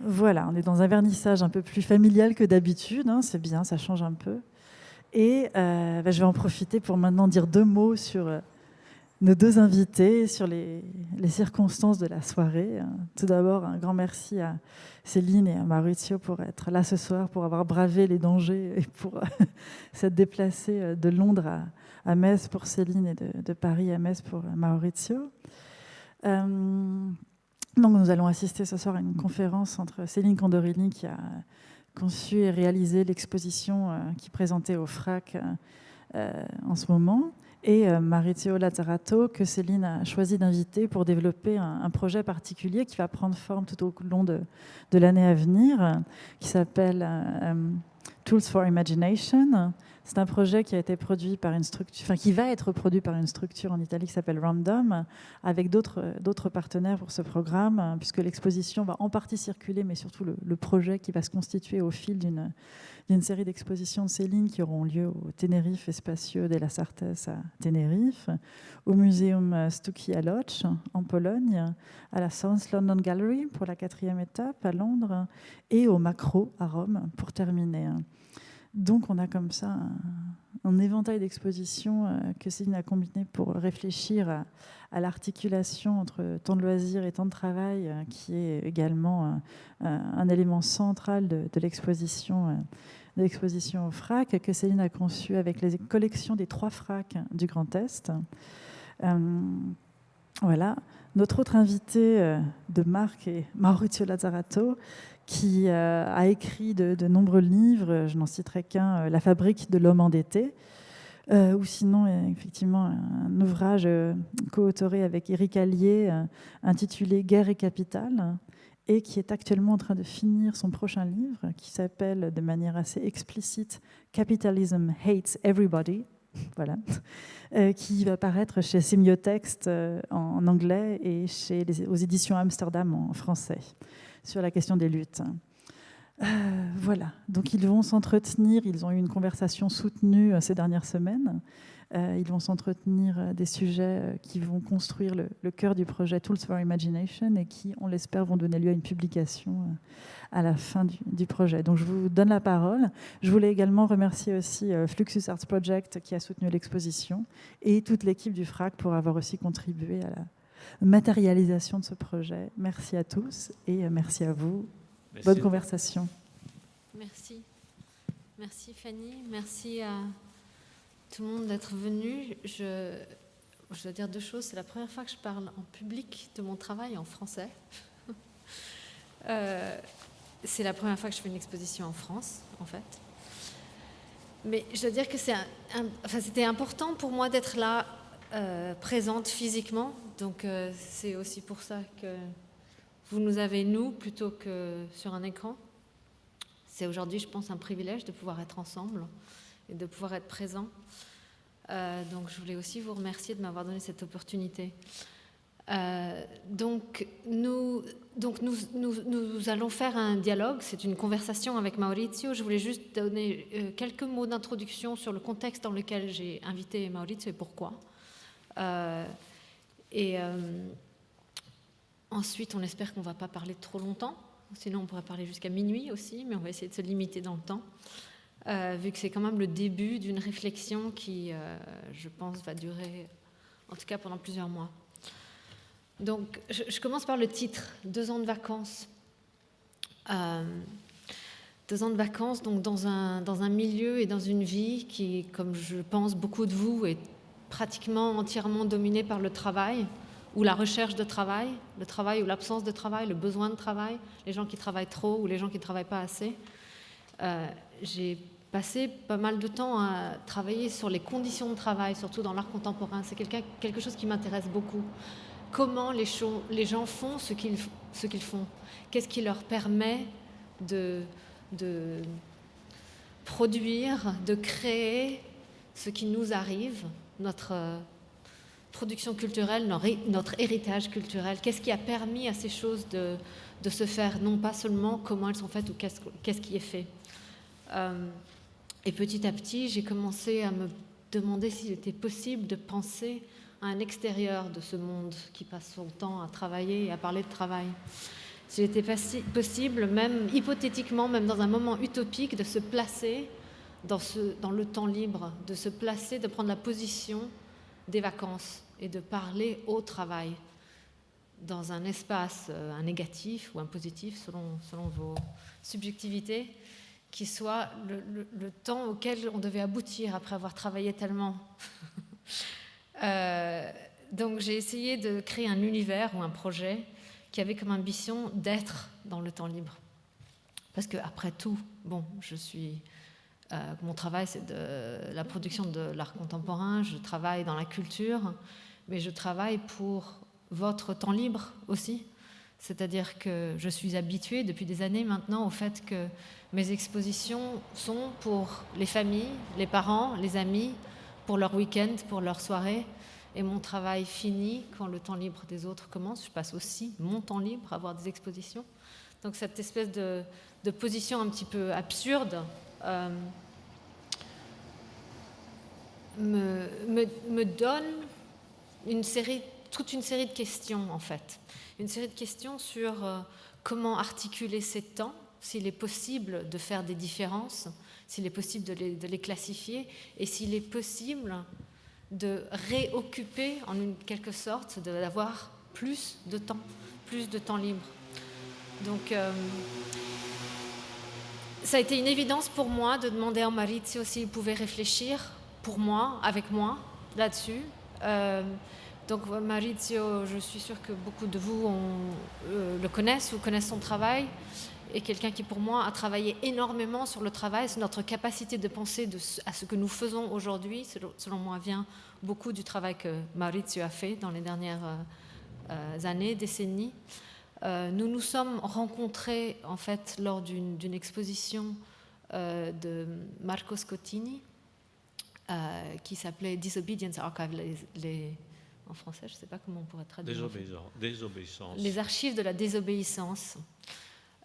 Voilà, on est dans un vernissage un peu plus familial que d'habitude, hein, c'est bien, ça change un peu. Et je vais en profiter pour maintenant dire 2 mots sur nos 2 invités, sur les circonstances de la soirée. Tout d'abord, un grand merci à Céline et à Maurizio pour être là ce soir, pour avoir bravé les dangers et pour s'être déplacés de Londres à Metz pour Céline et de Paris à Metz pour Maurizio. Donc nous allons assister ce soir à une conférence entre Céline Candorini, qui a conçu et réalisé l'exposition qui est présentée au FRAC en ce moment, et Maurizio Lazzarato, que Céline a choisi d'inviter pour développer un projet particulier qui va prendre forme tout au long de l'année à venir, qui s'appelle Tools for Imagination. C'est un projet qui a été produit par une structure, enfin qui va être produit par une structure en Italie qui s'appelle Random, avec d'autres partenaires pour ce programme, puisque l'exposition va en partie circuler, mais surtout le projet qui va se constituer au fil d'une série d'expositions de Céline qui auront lieu au Tenerife Espacio della Sarthes à Tenerife, au Muséum Sztuki à Łódź en Pologne, à la South London Gallery pour la 4e étape à Londres, et au Macro à Rome pour terminer. Donc on a comme ça un éventail d'expositions que Céline a combiné pour réfléchir à l'articulation entre temps de loisir et temps de travail, qui est également un élément central de l'exposition au FRAC, que Céline a conçu avec les collections des 3 FRAC du Grand Est. Voilà. Notre autre invité de marque est Maurizio Lazzarato, qui a écrit de nombreux livres. Je n'en citerai qu'un, La fabrique de l'homme endetté, ou sinon, effectivement, un ouvrage co-autoré avec Éric Allier, intitulé Guerre et Capital, et qui est actuellement en train de finir son prochain livre, qui s'appelle de manière assez explicite Capitalism Hates Everybody. Voilà, qui va paraître chez Sémiotext en anglais et aux éditions Amsterdam en français, sur la question des luttes. Voilà, donc ils vont s'entretenir, ils ont eu une conversation soutenue ces dernières semaines. Ils vont s'entretenir des sujets qui vont construire le cœur du projet Tools for Imagination et qui, on l'espère, vont donner lieu à une publication à la fin du projet. Donc je vous donne la parole. Je voulais également remercier aussi Fluxus Arts Project qui a soutenu l'exposition et toute l'équipe du FRAC pour avoir aussi contribué à la matérialisation de ce projet. Merci à tous et merci à vous. Merci. Bonne conversation. Merci. Merci Fanny. Merci à tout le monde d'être venu. Je dois dire 2 choses. C'est la première fois que je parle en public de mon travail en français. C'est la première fois que je fais une exposition en France, en fait. Mais je dois dire que c'était important pour moi d'être là, présente physiquement. Donc c'est aussi pour ça que vous nous avez, nous, plutôt que sur un écran. C'est aujourd'hui, je pense, un privilège de pouvoir être ensemble et de pouvoir être présent. Donc je voulais aussi vous remercier de m'avoir donné cette opportunité. Donc nous allons faire un dialogue, c'est une conversation avec Maurizio. Je voulais juste donner quelques mots d'introduction sur le contexte dans lequel j'ai invité Maurizio et pourquoi. Ensuite, on espère qu'on ne va pas parler trop longtemps, sinon on pourrait parler jusqu'à minuit aussi, mais on va essayer de se limiter dans le temps, vu que c'est quand même le début d'une réflexion qui, je pense, va durer, en tout cas pendant plusieurs mois. Donc, je commence par le titre, 2 ans de vacances. 2 ans de vacances, donc dans un milieu et dans une vie qui, comme je pense beaucoup de vous, est pratiquement entièrement dominée par le travail, ou la recherche de travail, le travail ou l'absence de travail, le besoin de travail, les gens qui travaillent trop ou les gens qui ne travaillent pas assez. J'ai passé pas mal de temps à travailler sur les conditions de travail, surtout dans l'art contemporain. C'est quelque chose qui m'intéresse beaucoup. Comment les gens font ce qu'ils font. Qu'est-ce qui leur permet de produire, de créer ce qui nous arrive, notre production culturelle, notre héritage culturel. Qu'est-ce qui a permis à ces choses de se faire, non pas seulement comment elles sont faites ou qu'est-ce qui est fait. Et petit à petit, j'ai commencé à me demander s'il était possible de penser à un extérieur de ce monde qui passe son temps à travailler et à parler de travail. s'il était possible, même hypothétiquement, même dans un moment utopique, de se placer dans le temps libre, de se placer, de prendre la position des vacances et de parler au travail dans un espace, un négatif ou un positif, selon vos subjectivités, qui soit le temps auquel on devait aboutir après avoir travaillé tellement. Donc j'ai essayé de créer un univers ou un projet qui avait comme ambition d'être dans le temps libre. Parce qu'après tout, bon, mon travail, c'est de la production de l'art contemporain, je travaille dans la culture, mais je travaille pour votre temps libre aussi. C'est-à-dire que je suis habituée depuis des années maintenant au fait que mes expositions sont pour les familles, les parents, les amis, pour leur week-end, pour leur soirée. Et mon travail finit quand le temps libre des autres commence. Je passe aussi mon temps libre à voir des expositions. Donc cette espèce de position un petit peu absurde me donne toute une série de questions en fait. Une série de questions sur comment articuler ces temps, s'il est possible de faire des différences, s'il est possible de les classifier et s'il est possible de réoccuper en quelque sorte, d'avoir plus de temps libre. Donc ça a été une évidence pour moi de demander à Maurizio s'il pouvait réfléchir pour moi, avec moi, là-dessus. Donc Maurizio, je suis sûre que beaucoup de vous le connaissent ou connaissent son travail, est quelqu'un qui pour moi a travaillé énormément sur le travail, sur notre capacité de penser à ce que nous faisons aujourd'hui. Selon moi, vient beaucoup du travail que Maurizio a fait dans les dernières années, décennies. Nous nous sommes rencontrés en fait lors d'une exposition de Marco Scottini qui s'appelait Disobedience Archive, en français, je ne sais pas comment on pourrait traduire. Désobéissance. Les archives de la désobéissance.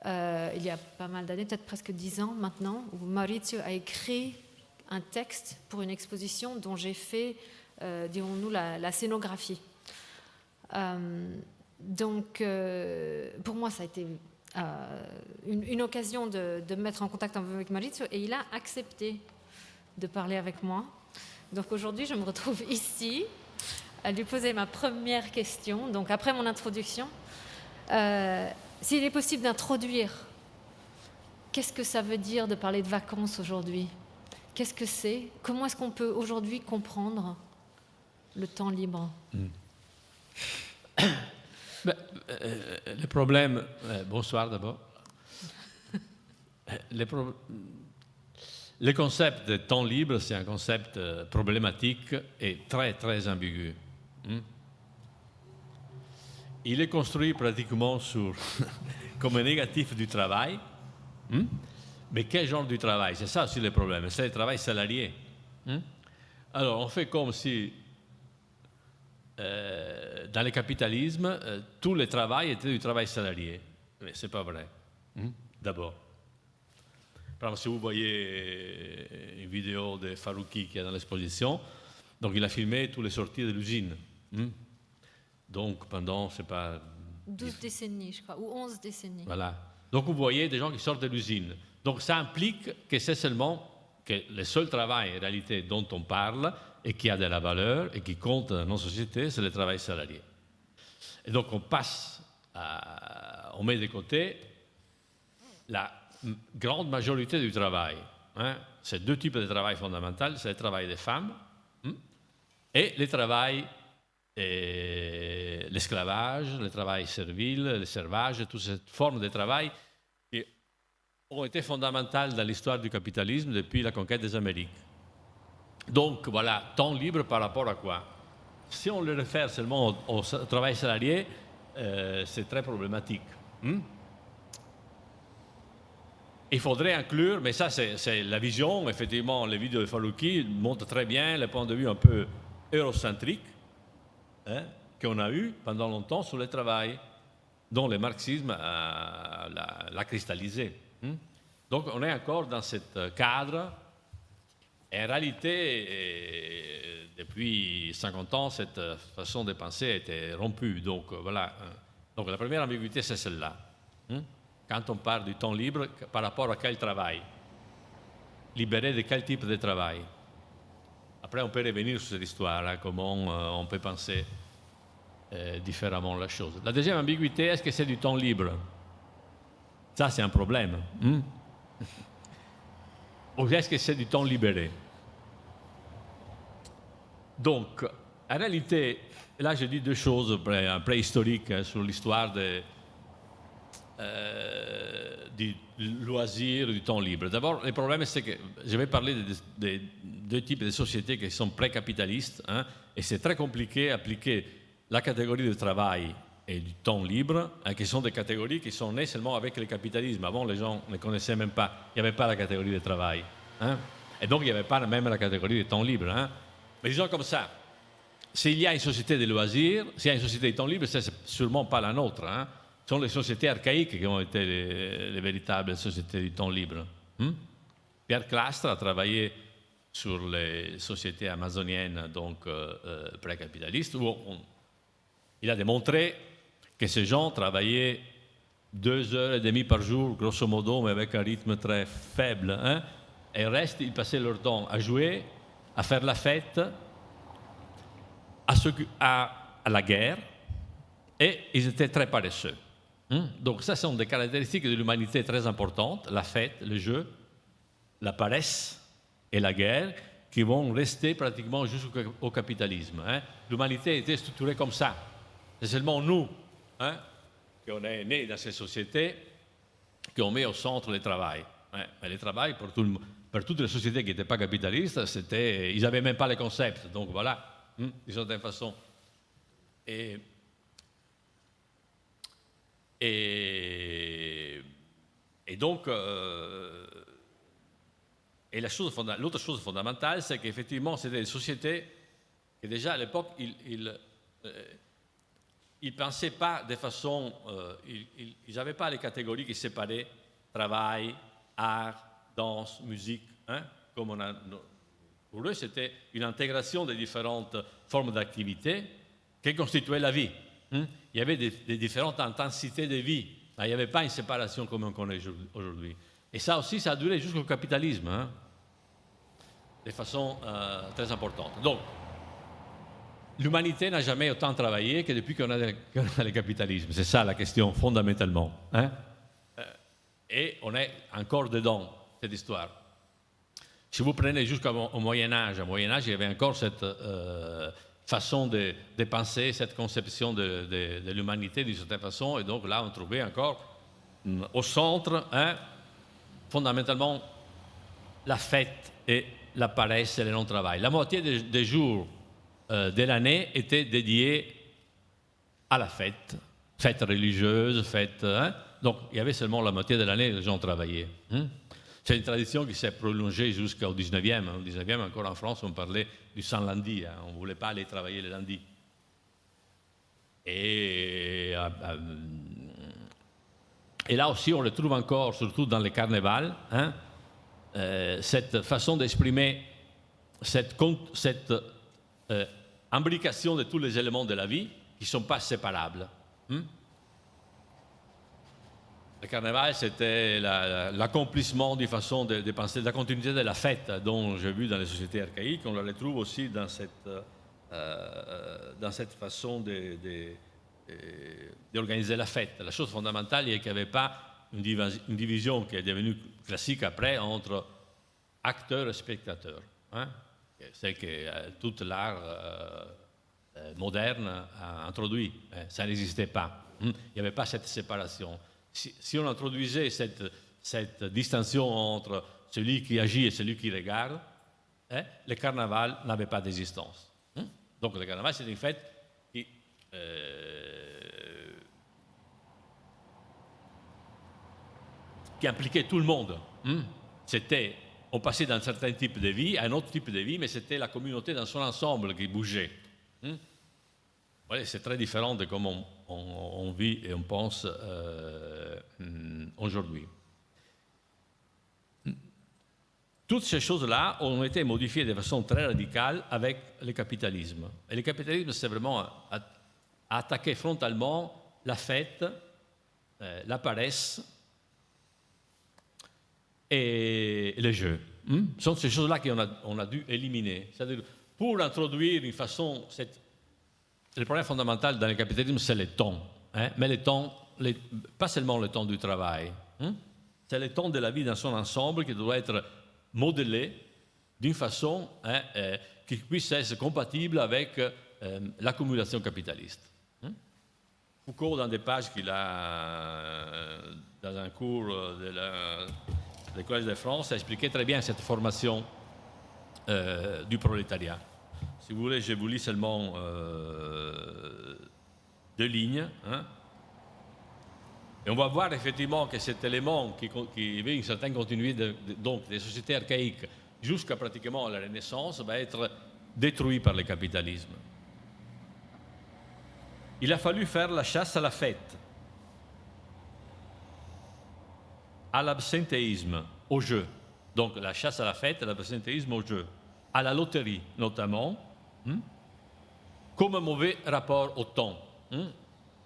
Il y a pas mal d'années, peut-être presque 10 ans maintenant, où Maurizio a écrit un texte pour une exposition dont j'ai fait, dirons-nous, la scénographie. Donc, pour moi, ça a été une occasion de me mettre en contact avec Maurizio et il a accepté de parler avec moi. Donc aujourd'hui, je me retrouve ici à lui poser ma première question. Donc après mon introduction, s'il est possible d'introduire, qu'est-ce que ça veut dire de parler de vacances aujourd'hui? Qu'est-ce que c'est? Comment est-ce qu'on peut aujourd'hui comprendre le temps libre? Le problème, bonsoir d'abord. Le concept de temps libre, c'est un concept problématique et très, très ambigu. Il est construit pratiquement comme un négatif du travail. Mais quel genre de travail? C'est ça aussi le problème. C'est le travail salarié. Alors, on fait comme si, dans le capitalisme, tout le travail était du travail salarié. Mais ce n'est pas vrai. D'abord. Par exemple, si vous voyez une vidéo de Farouki qui est dans l'exposition, donc il a filmé toutes les sorties de l'usine. Donc pendant, je ne sais pas... 12 décennies, je crois, ou 11 décennies. Voilà. Donc vous voyez des gens qui sortent de l'usine. Donc ça implique que c'est seulement que le seul travail, en réalité, dont on parle et qui a de la valeur et qui compte dans nos sociétés, c'est le travail salarié. Et donc on met de côté la grande majorité du travail. C'est deux types de travail fondamentaux. C'est le travail des femmes et le travail, l'esclavage, le travail servile, le servage, toutes ces formes de travail qui ont été fondamentales dans l'histoire du capitalisme depuis la conquête des Amériques. Donc voilà, temps libre par rapport à quoi? Si on le réfère seulement au travail salarié, c'est très problématique. Il faudrait inclure, mais ça c'est la vision, effectivement, les vidéos de Farouki montrent très bien le point de vue un peu eurocentrique qu'on a eu pendant longtemps sur le travail, dont le marxisme l'a cristallisé. Donc on est encore dans ce cadre, et en réalité, depuis 50 ans, cette façon de penser a été rompue. Donc voilà. Donc la première ambiguïté, c'est celle-là. Quand on parle du temps libre, par rapport à quel travail? Libéré de quel type de travail? Après, on peut revenir sur cette histoire, hein, comment on peut penser différemment la chose. La deuxième ambiguïté, est-ce que c'est du temps libre? Ça, c'est un problème. Ou est-ce que c'est du temps libéré? Donc, en réalité, là, je dis deux choses préhistoriques sur l'histoire du loisir, du temps libre. D'abord, le problème, c'est que je vais parler de deux types de sociétés qui sont pré-capitalistes, hein, et c'est très compliqué d'appliquer la catégorie du travail et du temps libre, hein, qui sont des catégories qui sont nées seulement avec le capitalisme. Avant, les gens ne connaissaient même pas, il n'y avait pas la catégorie du travail. Hein, et donc, il n'y avait pas même la catégorie du temps libre. Hein. Mais disons comme ça, s'il y a une société de loisirs, s'il y a une société de temps libre, ce n'est sûrement pas la nôtre. Hein. Ce sont les sociétés archaïques qui ont été les véritables sociétés du temps libre. Pierre Clastre a travaillé sur les sociétés amazoniennes, donc pré-capitalistes, où il a démontré que ces gens travaillaient 2h30 par jour, grosso modo, mais avec un rythme très faible. Hein, et le reste, ils passaient leur temps à jouer, à faire la fête, à la guerre, et ils étaient très paresseux. Donc ça, ce sont des caractéristiques de l'humanité très importantes, la fête, le jeu, la paresse et la guerre, qui vont rester pratiquement jusqu'au capitalisme. Hein. L'humanité était structurée comme ça. C'est seulement nous, hein, qu'on est nés dans ces sociétés, qu'on met au centre le travail. Hein. Mais le travail, pour toutes les sociétés qui n'étaient pas capitalistes, ils n'avaient même pas les concepts. Donc voilà, d'une certaine façon. Et donc, l'autre chose fondamentale, c'est qu'effectivement, c'était des sociétés qui déjà à l'époque, ils pensaient pas de façon, ils n'avaient pas les catégories qui séparaient travail, art, danse, musique, hein, comme on a. Pour eux, c'était une intégration des différentes formes d'activité qui constituaient la vie. Il y avait des différentes intensités de vie. Il n'y avait pas une séparation comme on connaît aujourd'hui. Et ça aussi, ça a duré jusqu'au capitalisme, hein, de façon très importante. Donc, l'humanité n'a jamais autant travaillé que depuis qu'on a le capitalisme. C'est ça la question, fondamentalement. Hein. Et on est encore dedans, cette histoire. Si vous prenez jusqu'au Moyen-Âge, au Moyen-Âge, il y avait encore cette façon de penser, cette conception de l'humanité d'une certaine façon, et donc là, on trouvait encore au centre, hein, fondamentalement, la fête et la paresse et le non-travail. La moitié des jours de l'année étaient dédiés à la fête religieuse, hein. Donc, il y avait seulement la moitié de l'année où les gens travaillaient. C'est une tradition qui s'est prolongée jusqu'au 19e. Au 19e, encore en France, on parlait du sans lundi. Hein. On ne voulait pas aller travailler le lundi. Et là aussi, on le trouve encore, surtout dans les carnavals, hein, cette façon d'exprimer cette imbrication de tous les éléments de la vie qui ne sont pas séparables. Le carnaval, c'était l'accomplissement d'une façon de penser, de la continuité de la fête dont j'ai vu dans les sociétés archaïques. On la retrouve aussi dans cette façon d'organiser la fête. La chose fondamentale est qu'il n'y avait pas une division qui est devenue classique après entre acteurs et spectateurs. Hein? C'est que tout l'art moderne a introduit. Ça n'existait pas. Il n'y avait pas cette séparation. Si on introduisait cette distinction entre celui qui agit et celui qui regarde, le carnaval n'avait pas d'existence. Donc le carnaval, c'est une fête qui impliquait tout le monde. On passait d'un certain type de vie à un autre type de vie, mais c'était la communauté dans son ensemble qui bougeait. Voilà, c'est très différent de comment on vit et on pense aujourd'hui. Toutes ces choses-là ont été modifiées de façon très radicale avec le capitalisme. Et le capitalisme, c'est vraiment attaquer frontalement la fête la paresse et les jeux. Ce sont ces choses-là qu'on a dû éliminer. C'est-à-dire, pour introduire une façon... Le problème fondamental dans le capitalisme, c'est le temps. Mais le temps, pas seulement le temps du travail. C'est le temps de la vie dans son ensemble qui doit être modelé d'une façon qui puisse être compatible avec l'accumulation capitaliste. Foucault, dans des pages qu'il a dans un cours de l'École de France, a expliqué très bien cette formation du prolétariat. Si vous voulez, je vous lis seulement 2 lignes. Et on va voir effectivement que cet élément qui avait une certaine continuité donc des sociétés archaïques jusqu'à pratiquement la Renaissance va être détruit par le capitalisme. Il a fallu faire la chasse à la fête, à l'absentéisme, au jeu. Donc la chasse à la fête et l'absentéisme au jeu. À la loterie notamment, comme un mauvais rapport au temps. Il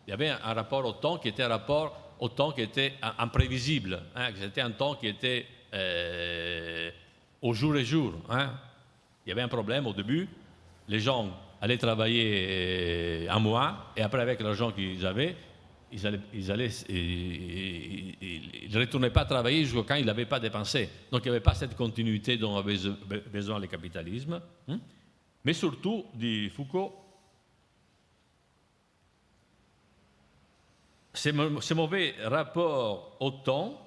y avait un rapport au temps qui était un rapport au temps qui était imprévisible. C'était un temps qui était au jour et jour. Il y avait un problème au début. Les gens allaient travailler un mois et après, avec l'argent qu'ils avaient, ils ne retournaient pas travailler jusqu'à quand ils n'avaient pas dépensé. Donc, il n'y avait pas cette continuité dont avait besoin le capitalisme. Mais surtout, dit Foucault, ce mauvais rapport au temps,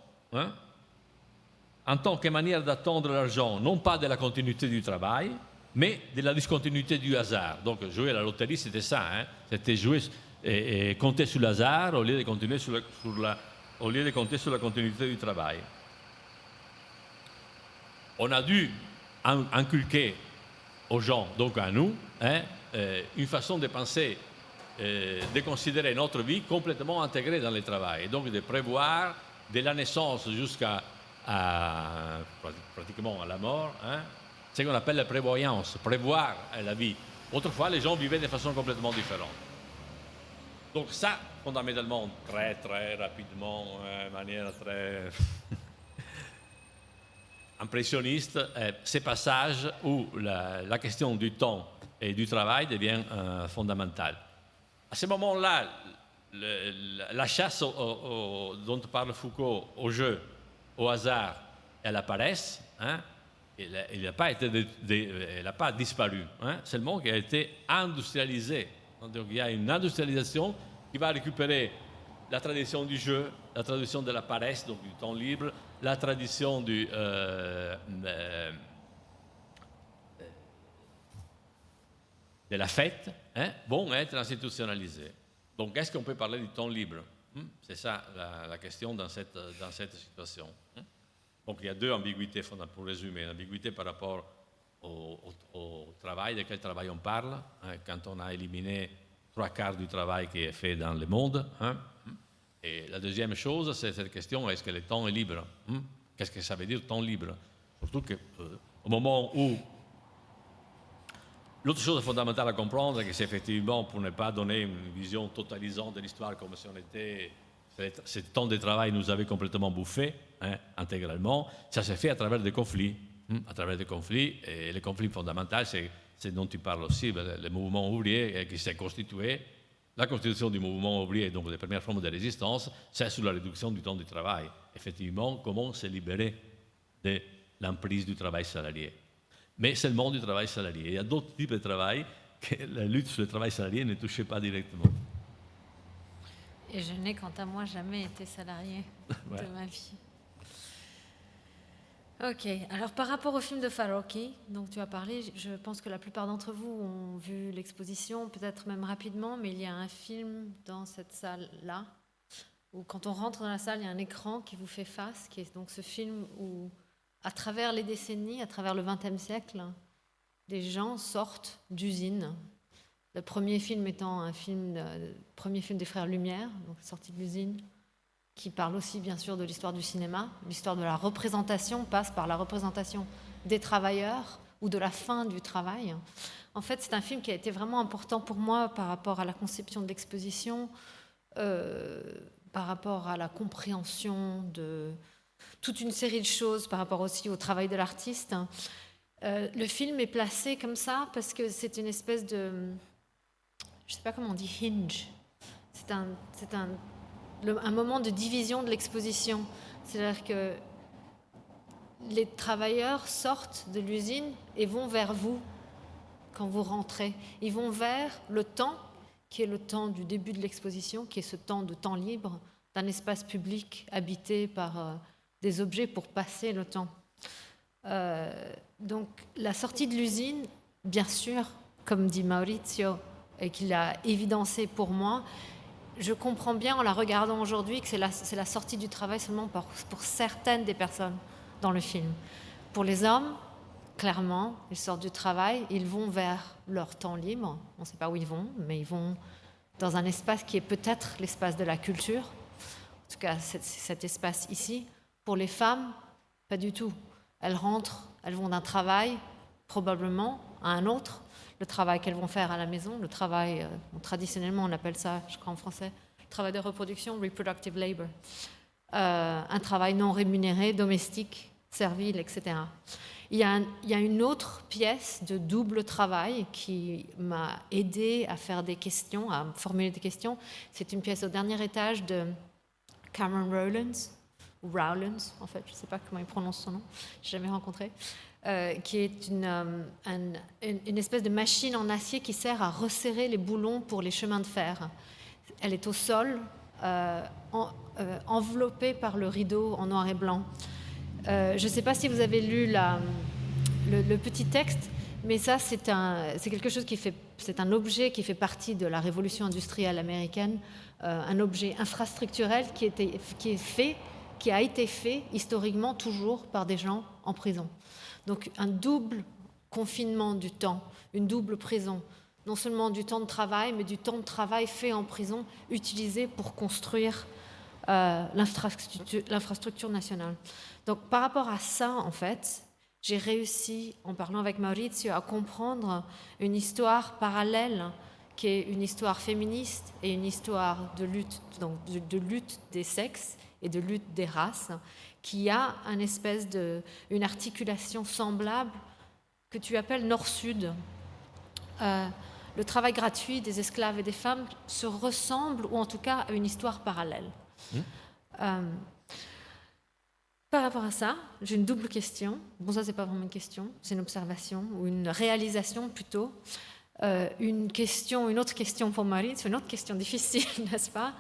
en tant que manière d'attendre l'argent, non pas de la continuité du travail, mais de la discontinuité du hasard. Donc, jouer à la loterie, c'était ça. C'était jouer et compter sur le hasard au lieu de compter sur la continuité du travail. On a dû inculquer aux gens, donc à nous, une façon de penser, de considérer notre vie complètement intégrée dans le travail. Et donc de prévoir de la naissance jusqu'à pratiquement à la mort, ce qu'on appelle la prévoyance, prévoir la vie. Autrefois, les gens vivaient de façon complètement différente. Donc ça, fondamentalement, très très rapidement, de manière très impressionniste, ces passages où la question du temps et du travail devient fondamentale. À ce moment-là, la chasse dont parle Foucault au jeu, au hasard et à la paresse, elle n'a pas disparu, seulement qu'elle a été industrialisée. Donc il y a une industrialisation qui va récupérer la tradition du jeu, la tradition de la paresse, donc du temps libre, la tradition de la fête, vont être institutionnalisées. Donc est-ce qu'on peut parler du temps libre? C'est ça la question dans cette situation. Donc il y a 2 ambiguïtés, pour résumer. L'ambiguïté par rapport au travail, de quel travail on parle, quand on a éliminé 3/4 du travail qui est fait dans le monde. Et la deuxième chose, c'est cette question, est-ce que le temps est libre? Qu'est-ce que ça veut dire temps libre? Surtout qu'au moment où... L'autre chose fondamentale à comprendre, c'est que c'est effectivement, pour ne pas donner une vision totalisante de l'histoire comme si on était... Ce temps de travail nous avait complètement bouffé, intégralement. Ça s'est fait à travers des conflits. À travers des conflits, et le conflit fondamental, c'est dont tu parles aussi, le mouvement ouvrier qui s'est constitué. La constitution du mouvement ouvrier, donc des premières formes de résistance, c'est sur la réduction du temps du travail. Effectivement, comment se libérer de l'emprise du travail salarié. Mais seulement du travail salarié. Il y a d'autres types de travail que la lutte sur le travail salarié ne touchait pas directement. Et je n'ai, quant à moi, jamais été salarié de ma vie. Ok, alors par rapport au film de Farocchi, dont tu as parlé, je pense que la plupart d'entre vous ont vu l'exposition, peut-être même rapidement, mais il y a un film dans cette salle-là, où quand on rentre dans la salle, il y a un écran qui vous fait face, qui est donc ce film où, à travers les décennies, à travers le XXe siècle, des gens sortent d'usines. Le premier film étant premier film des frères Lumière, donc sorti de l'usine, qui parle aussi bien sûr de l'histoire du cinéma. L'histoire de la représentation passe par la représentation des travailleurs ou de la fin du travail. En fait, c'est un film qui a été vraiment important pour moi par rapport à la conception de l'exposition, par rapport à la compréhension de toute une série de choses, par rapport aussi au travail de l'artiste. Le film est placé comme ça parce que c'est une espèce de... Je ne sais pas comment on dit, hinge. C'est un moment de division de l'exposition. C'est-à-dire que les travailleurs sortent de l'usine et vont vers vous quand vous rentrez. Ils vont vers le temps, qui est le temps du début de l'exposition, qui est ce temps de temps libre, d'un espace public habité par des objets pour passer le temps. Donc la sortie de l'usine, bien sûr, comme dit Maurizio, et qu'il a évidencé pour moi, je comprends bien en la regardant aujourd'hui que c'est la sortie du travail seulement pour certaines des personnes dans le film. Pour les hommes, clairement, ils sortent du travail, ils vont vers leur temps libre, on ne sait pas où ils vont, mais ils vont dans un espace qui est peut-être l'espace de la culture, en tout cas cet espace ici. Pour les femmes, pas du tout. Elles rentrent, elles vont d'un travail, probablement, à un autre. Le travail qu'elles vont faire à la maison, le travail, traditionnellement on appelle ça, je crois en français, le travail de reproduction, reproductive labor. Un travail non rémunéré, domestique, servile, etc. Il y a une autre pièce de double travail qui m'a aidé à faire des questions, à formuler des questions. C'est une pièce au dernier étage de Cameron Rowlands, ou Rowlands en fait, je ne sais pas comment il prononce son nom, je n'ai jamais rencontré, qui est une espèce de machine en acier qui sert à resserrer les boulons pour les chemins de fer. Elle est au sol, enveloppée par le rideau en noir et blanc. Je ne sais pas si vous avez lu le petit texte, mais ça c'est quelque chose c'est un objet qui fait partie de la révolution industrielle américaine, un objet infrastructurel qui a été fait historiquement toujours par des gens en prison. Donc un double confinement du temps, une double prison, non seulement du temps de travail, mais du temps de travail fait en prison, utilisé pour construire l'infrastructure nationale. Donc par rapport à ça, en fait, j'ai réussi, en parlant avec Maurizio, à comprendre une histoire parallèle qui est une histoire féministe et une histoire de lutte, donc de lutte des sexes et de lutte des races, qui a une articulation semblable que tu appelles Nord-Sud. Le travail gratuit des esclaves et des femmes se ressemble, ou en tout cas à une histoire parallèle. Par rapport à ça, j'ai une double question. Bon, ça, c'est pas vraiment une question, c'est une observation, ou une réalisation plutôt. Une autre question pour Marie, c'est une autre question difficile, n'est-ce pas?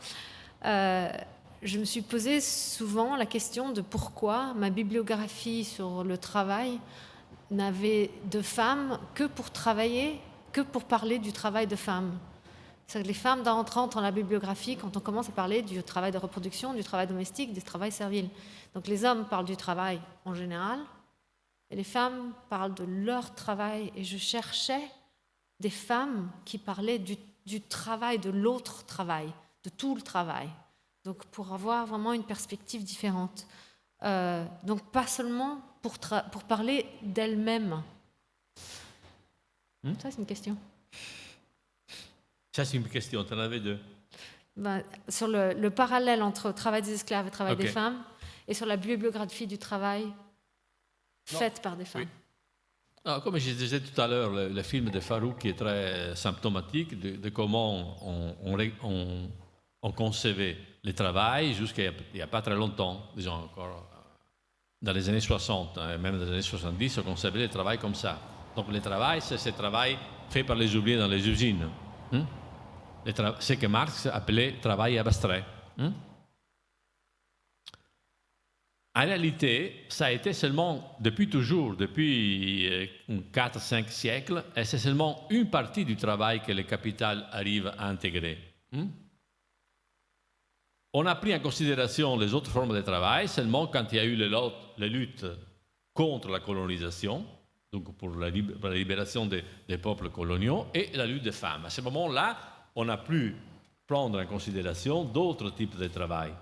Je me suis posé souvent la question de pourquoi ma bibliographie sur le travail n'avait de femmes que pour travailler, que pour parler du travail de femmes. C'est-à-dire que les femmes rentrent dans la bibliographie quand on commence à parler du travail de reproduction, du travail domestique, du travail servile. Donc les hommes parlent du travail en général, et les femmes parlent de leur travail. Et je cherchais des femmes qui parlaient du travail, de l'autre travail, de tout le travail. Donc pour avoir vraiment une perspective différente. Donc pas seulement pour parler d'elles-mêmes. Ça, c'est une question. Ça, c'est une question. Tu en avais deux. Sur le parallèle entre le travail des esclaves et le travail des femmes, et sur la bibliographie du travail faite par des femmes. Oui. Ah, comme je disais tout à l'heure, le film de Farouk qui est très symptomatique de comment on concevait le travail jusqu'à il n'y a pas très longtemps, disons encore dans les années 60, même dans les années 70, on concevait le travail comme ça. Donc le travail, c'est ce travail fait par les ouvriers dans les usines. Ce que Marx appelait travail abstrait. En réalité, ça a été seulement, depuis toujours, depuis 4-5 siècles, et c'est seulement une partie du travail que le capital arrive à intégrer. On a pris en considération les autres formes de travail seulement quand il y a eu les luttes contre la colonisation, donc pour la libération des peuples coloniaux, et la lutte des femmes. À ce moment-là, on a pu prendre en considération d'autres types de travail.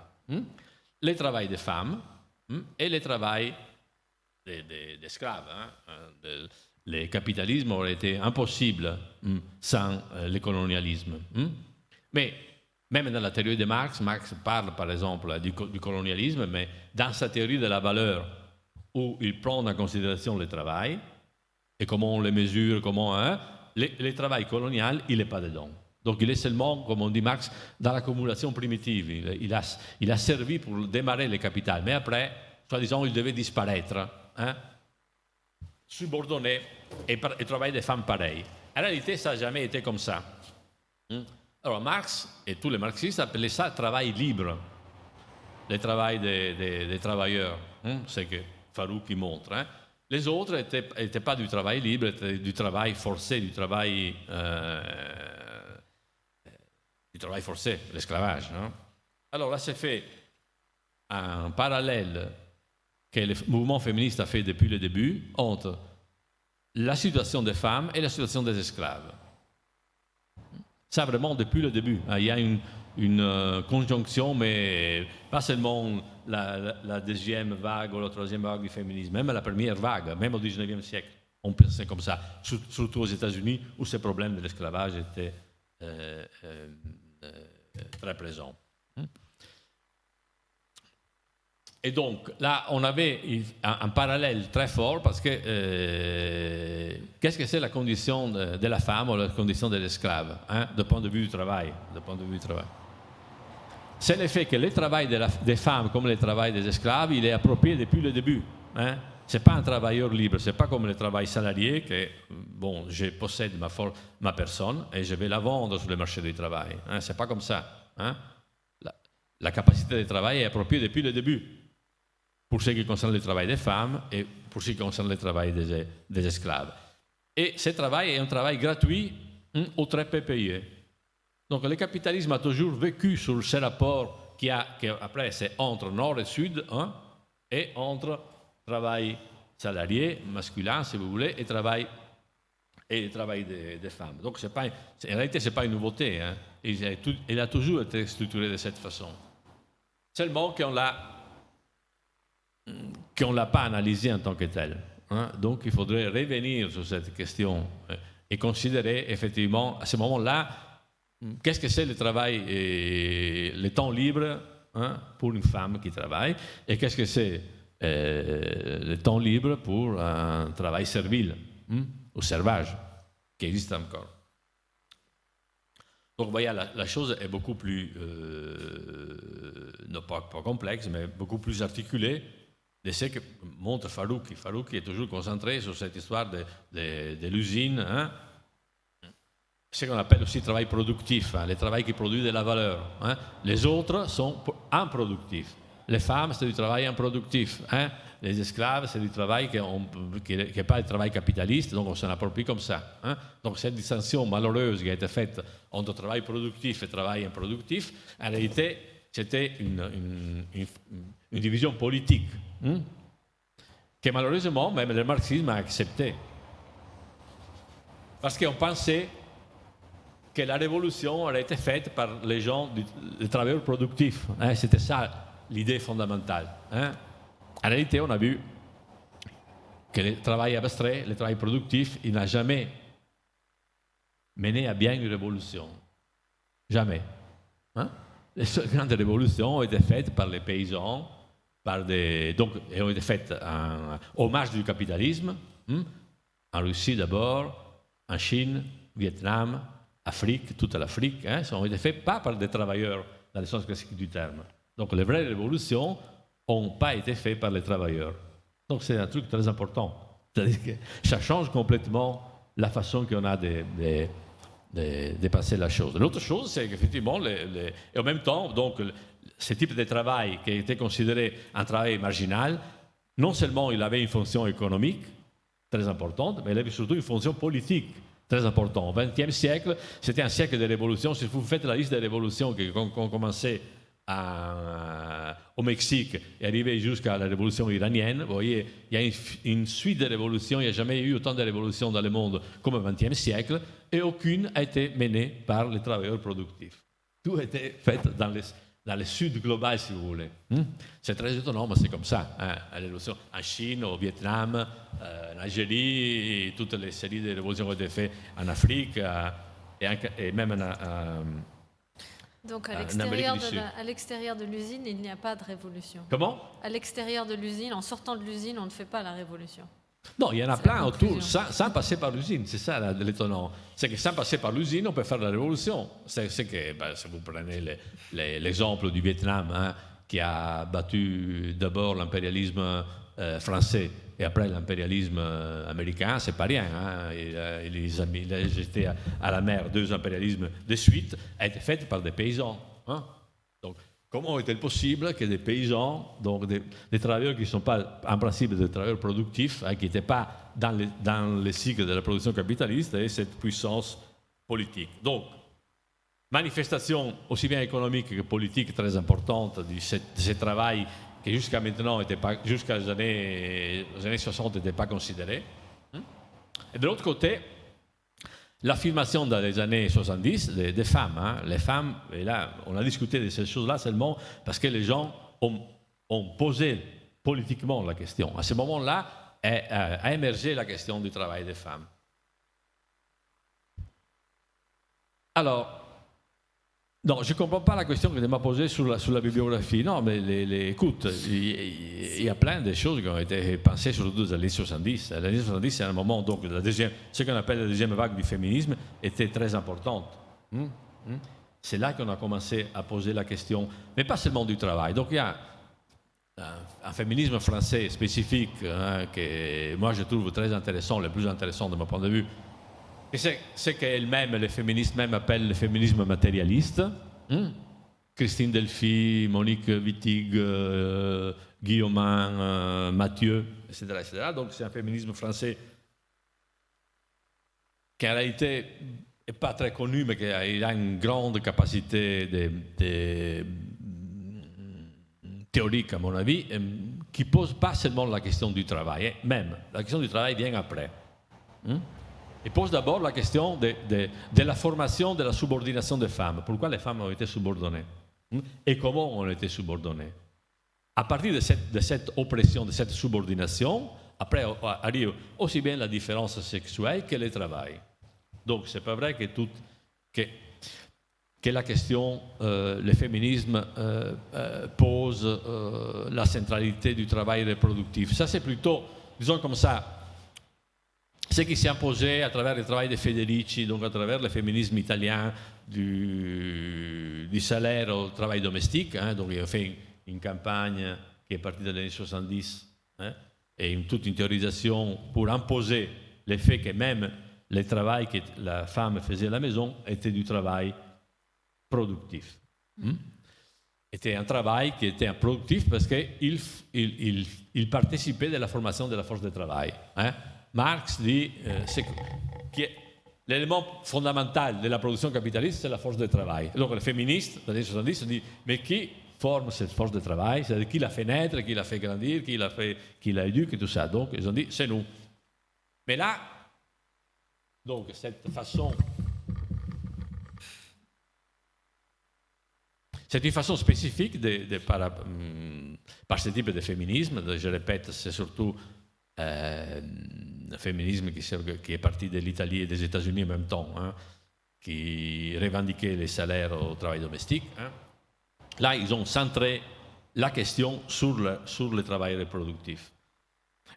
Le travail des femmes et le travail des esclaves. Le capitalisme aurait été impossible sans le colonialisme. Mais Même dans la théorie de Marx, Marx parle par exemple du colonialisme, mais dans sa théorie de la valeur, où il prend en considération le travail, et comment on le mesure, le travail colonial, il n'est pas dedans. Donc il est seulement, comme on dit Marx, dans l'accumulation primitive. Il a servi pour démarrer le capital, mais après, soi-disant, il devait disparaître, subordonné et travailler des femmes pareilles. En réalité, ça n'a jamais été comme ça. Alors Marx et tous les marxistes appelaient ça travail libre, le travail des travailleurs, c'est ce que Farouk montre. Les autres n'étaient pas du travail libre, c'était du travail forcé, du travail forcé, l'esclavage. Alors là, c'est fait un parallèle que le mouvement féministe a fait depuis le début entre la situation des femmes et la situation des esclaves. Ça, vraiment, depuis le début. Il y a une conjonction, mais pas seulement la deuxième vague ou la troisième vague du féminisme, même la première vague, même au XIXe siècle. On pensait comme ça, surtout aux États-Unis, où ce problème de l'esclavage était très présent. Et donc, là, on avait un parallèle très fort parce que qu'est-ce que c'est la condition de la femme ou la condition de l'esclave, du point de vue du travail, c'est le fait que le travail des femmes comme le travail des esclaves, il est approprié depuis le début. Ce n'est pas un travailleur libre, ce n'est pas comme le travail salarié que, bon, je possède ma personne et je vais la vendre sur le marché du travail. Ce n'est pas comme ça. La capacité de travail est appropriée depuis le début, pour ce qui concerne le travail des femmes et pour ce qui concerne le travail des esclaves. Et ce travail est un travail gratuit ou très peu payé. Donc le capitalisme a toujours vécu sur ce rapport qui après c'est entre nord et sud, et entre travail salarié, masculin si vous voulez, et le travail des femmes. Donc en réalité ce n'est pas une nouveauté, il a toujours été structuré de cette façon. Seulement qu'on ne l'a pas analysé en tant que tel. Donc il faudrait revenir sur cette question et considérer effectivement à ce moment-là qu'est-ce que c'est le travail et le temps libre pour une femme qui travaille et qu'est-ce que c'est le temps libre pour un travail servile ou servage qui existe encore. Donc vous voyez, la chose est beaucoup plus, non pas complexe, mais beaucoup plus articulée de ce que montre Farouk. Farouk est toujours concentré sur cette histoire de l'usine, ce qu'on appelle aussi travail productif, le travail qui produit de la valeur. Les autres sont improductifs. Les femmes, c'est du travail improductif. Les esclaves, c'est du travail qui n'est pas du travail capitaliste, donc on s'en approprie comme ça. Donc cette distinction malheureuse qui a été faite entre travail productif et travail improductif, en réalité, c'était une division politique que malheureusement, même le marxisme a accepté. Parce qu'on pensait que la révolution aurait été faite par les gens, les travailleurs productifs. C'était ça l'idée fondamentale. En réalité, on a vu que le travail abstrait, le travail productif, il n'a jamais mené à bien une révolution. Jamais. Les grandes révolutions ont été faites par les paysans, donc elles ont été faites en hommage du capitalisme, en Russie d'abord, en Chine, Vietnam, Afrique, toute l'Afrique. Ça ont été faites pas par des travailleurs dans le sens classique du terme. Donc les vraies révolutions n'ont pas été faites par les travailleurs. Donc c'est un truc très important. C'est-à-dire que ça change complètement la façon qu'on a de passer la chose. L'autre chose, c'est qu'effectivement, et en même temps, donc, ce type de travail qui était considéré un travail marginal, non seulement il avait une fonction économique très importante, mais il avait surtout une fonction politique très importante. Au XXe siècle, c'était un siècle de révolution. Si vous faites la liste des révolutions qui ont commencé au Mexique et arrivé jusqu'à la révolution iranienne, vous voyez, il y a une suite de révolutions, il n'y a jamais eu autant de révolutions dans le monde comme au XXe siècle, et aucune a été menée par les travailleurs productifs. Tout a été fait dans le sud global, si vous voulez. C'est très étonnant, mais c'est comme ça. La révolution en Chine, au Vietnam, en Algérie, et toutes les séries de révolutions ont été faites en Afrique, et même Donc en Amérique du Sud. à l'extérieur de l'usine, il n'y a pas de révolution. Comment? À l'extérieur de l'usine, en sortant de l'usine, on ne fait pas la révolution. Non, il y en a C'est plein la autour, conclusion. sans passer par l'usine. C'est ça l'étonnant. C'est que sans passer par l'usine, on peut faire la révolution. C'est que, si vous prenez l'exemple du Vietnam, hein, qui a battu d'abord l'impérialisme français et après l'impérialisme américain, c'est pas rien. Hein. Il a jeté à la mer 2 impérialismes de suite, a été fait par des paysans. Hein. Donc, comment est-il possible que des paysans, donc des travailleurs qui ne sont pas en principe des travailleurs productifs, hein, qui n'étaient pas dans le cycle de la production capitaliste, aient cette puissance politique? Donc, manifestation aussi bien économique que politique très importante de ce travail qui jusqu'à maintenant, jusqu'à les années 60, n'était pas considéré. Et de l'autre côté, l'affirmation dans les années 70 des femmes. Hein, les femmes, et là, on a discuté de ces choses-là seulement parce que les gens ont posé politiquement la question. À ce moment-là, a émergé la question du travail des femmes. Alors, non, je ne comprends pas la question que tu m'as posée sur la bibliographie. Non, mais écoute, il y a plein de choses qui ont été pensées surtout dans les années 70. Les années 70, c'est un moment, donc, ce qu'on appelle la deuxième vague du féminisme était très importante. C'est là qu'on a commencé à poser la question, mais pas seulement du travail. Donc, il y a un féminisme français spécifique, hein, que moi je trouve très intéressant, le plus intéressant de mon point de vue. Et c'est qu'elle-même, les féministes même appellent le féminisme matérialiste. Christine Delphi, Monique Wittig, Guillaumin, Mathieu, etc., etc. Donc c'est un féminisme français qui en réalité n'est pas très connu, mais qui a une grande capacité théorique, à mon avis, qui ne pose pas seulement la question du travail, même. La question du travail vient après. Il pose d'abord la question de la formation de la subordination des femmes. Pourquoi les femmes ont été subordonnées? Et comment ont été subordonnées? À partir de cette oppression, de cette subordination, après arrive aussi bien la différence sexuelle que le travail. Donc, ce n'est pas vrai que la question, le féminisme pose la centralité du travail reproductif. Ça, c'est plutôt, disons comme ça, ce qui s'est imposé à travers le travail de Federici, donc à travers le féminisme italien du salaire au travail domestique. Hein, donc, il a fait une campagne qui est partie des années 70 hein, et toute une théorisation pour imposer le fait que même le travail que la femme faisait à la maison était du travail productif. Était un travail qui était productif parce qu'il participait de la formation de la force de travail. Hein. Marx dit que l'élément fondamental de la production capitaliste, c'est la force de travail. Donc les féministes, dans les années 70, se disent mais qui forme cette force de travail? C'est-à-dire qui l'a fait naître, qui l'a fait grandir, qui l'a éduqué, tout ça. Donc ils ont dit c'est nous. Mais là, donc cette façon, c'est une façon spécifique par ce type de féminisme. Je répète, c'est surtout un féminisme qui est parti de l'Italie et des États-Unis en même temps, hein, qui revendiquait les salaires au travail domestique. Hein. Là, ils ont centré la question sur le travail reproductif.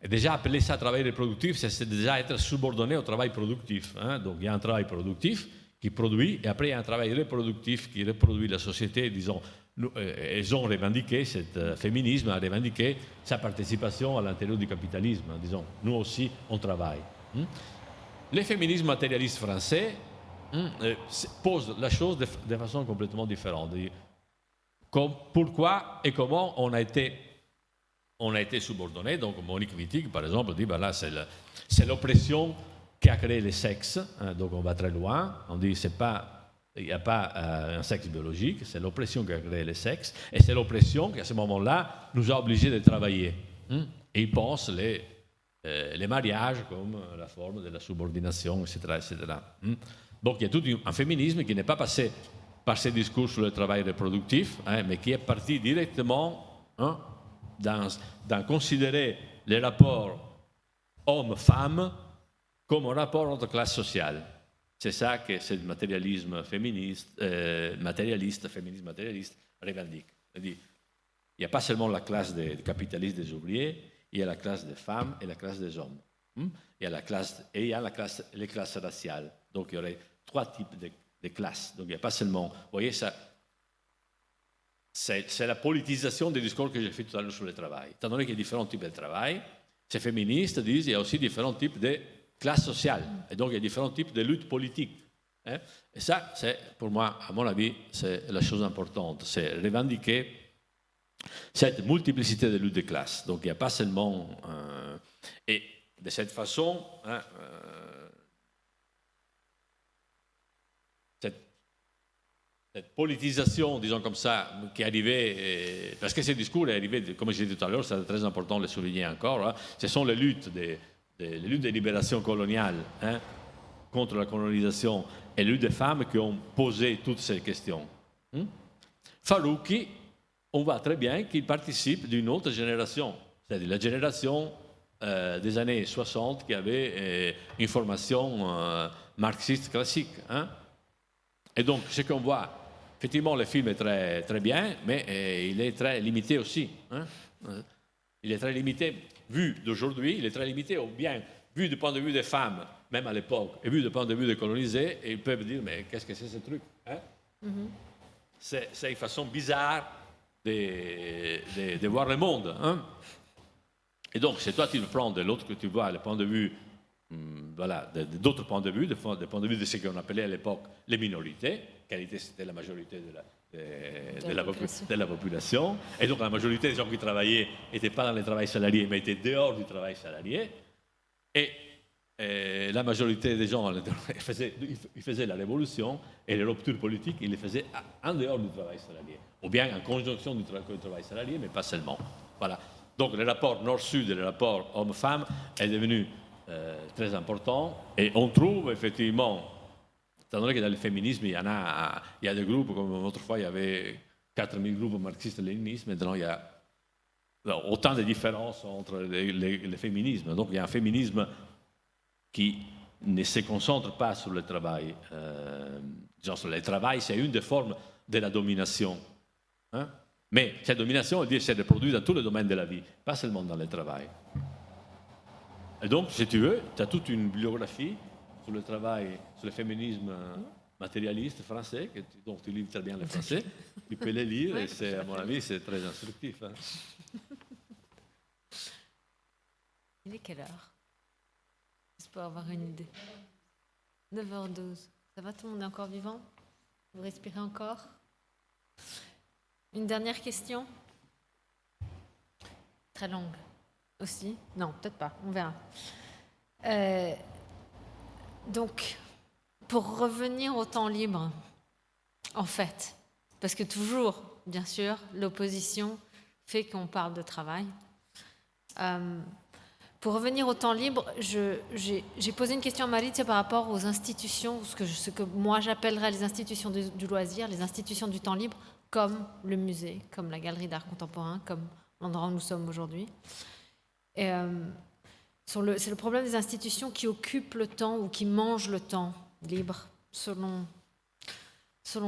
Et déjà, appeler ça travail reproductif, c'est déjà être subordonné au travail productif. Hein. Donc, il y a un travail productif qui produit, et après, il y a un travail reproductif qui reproduit la société, disons. Ils ont revendiqué, ce féminisme a revendiqué sa participation à l'intérieur du capitalisme, en disant, nous aussi, on travaille. Le féminisme matérialiste français pose la chose de façon complètement différente. Pourquoi et comment on a été subordonné. Donc Monique Wittig, par exemple, dit, ben là, c'est l'oppression qui a créé le sexe, hein, donc on va très loin, on dit, il n'y a pas un sexe biologique, c'est l'oppression qui a créé le sexe, et c'est l'oppression qui, à ce moment-là, nous a obligés de travailler. Et ils pensent les mariages comme la forme de la subordination, etc. etc. Donc il y a tout un féminisme qui n'est pas passé par ces discours sur le travail reproductif, hein, mais qui est parti directement dans considérer les rapports hommes-femmes comme un rapport entre classes sociales. c'est ça que ce matérialisme féministe, féminisme matérialiste revendique. C'est-à-dire, il n'y a pas seulement la classe des capitalistes, des ouvriers, il y a la classe des femmes et la classe des hommes. Il y a les classes raciales. Donc il y aurait 3 types de classes. Donc il n'y a pas seulement... Vous voyez, ça, c'est la politisation des discours que j'ai fait tout à l'heure sur le travail. Étant donné qu'il y a différents types de travail, ces féministes disent qu'il y a aussi différents types de classes sociales. Et donc il y a différents types de luttes politiques. Et ça, c'est, pour moi, à mon avis, c'est la chose importante. C'est revendiquer cette multiplicité de luttes de classes. Donc il n'y a pas seulement... et de cette façon, cette politisation, disons comme ça, qui est arrivée, parce que ce discours est arrivé, comme je l'ai dit tout à l'heure, c'est très important de le souligner encore, ce sont les luttes de libération coloniale contre la colonisation et les luttes des femmes qui ont posé toutes ces questions. Farruki, on voit très bien qu'il participe d'une autre génération, c'est-à-dire la génération des années 60 qui avait une formation marxiste classique. Et donc, ce qu'on voit, effectivement, le film est très, très bien, mais il est très limité aussi. Il est très limité, vu d'aujourd'hui, il est très limité, ou bien vu du point de vue des femmes, même à l'époque, et vu du point de vue des colonisés, et ils peuvent dire, mais qu'est-ce que c'est ce truc C'est une façon bizarre de voir le monde. Et donc, c'est toi qui le prends de l'autre que tu vois, le point de vue, voilà, d'autres points de vue, des points de vue de ce qu'on appelait à l'époque les minorités. Qualité, c'était la majorité de la population. Et donc, la majorité des gens qui travaillaient n'étaient pas dans le travail salarié, mais étaient dehors du travail salarié. Et la majorité des gens ils faisaient la révolution et les ruptures politiques, ils les faisaient en dehors du travail salarié. Ou bien en conjonction du travail salarié, mais pas seulement. Voilà. Donc le rapport nord-sud et le rapport homme-femme est devenu très important. Et on trouve effectivement, étant donné que dans le féminisme, il y a des groupes, comme autrefois il y avait 4000 groupes marxistes-léninistes, maintenant il y a autant de différences entre les féminismes. Donc il y a un féminisme qui ne se concentre pas sur le travail. Le travail, c'est une des formes de la domination. Mais cette domination, elle se reproduit dans tous les domaines de la vie, pas seulement dans le travail. Et donc, si tu veux, tu as toute une bibliographie sur le travail, sur le féminisme matérialiste français, dont tu lis très bien le français. Tu peux les lire et, à mon avis, c'est très instructif. Il est quelle heure? Juste pour avoir une idée. 9h12. Ça va, tout le monde est encore vivant? Vous respirez encore? Une dernière question? Très longue aussi? Non, peut-être pas, on verra. Donc, pour revenir au temps libre, en fait, parce que toujours, bien sûr, l'opposition fait qu'on parle de travail. Pour revenir au temps libre, j'ai posé une question à Maurizio par rapport aux institutions, ce que moi j'appellerais les institutions du loisir, les institutions du temps libre, comme le musée, comme la galerie d'art contemporain, comme l'endroit où nous sommes aujourd'hui. C'est le problème des institutions qui occupent le temps ou qui mangent le temps libre, selon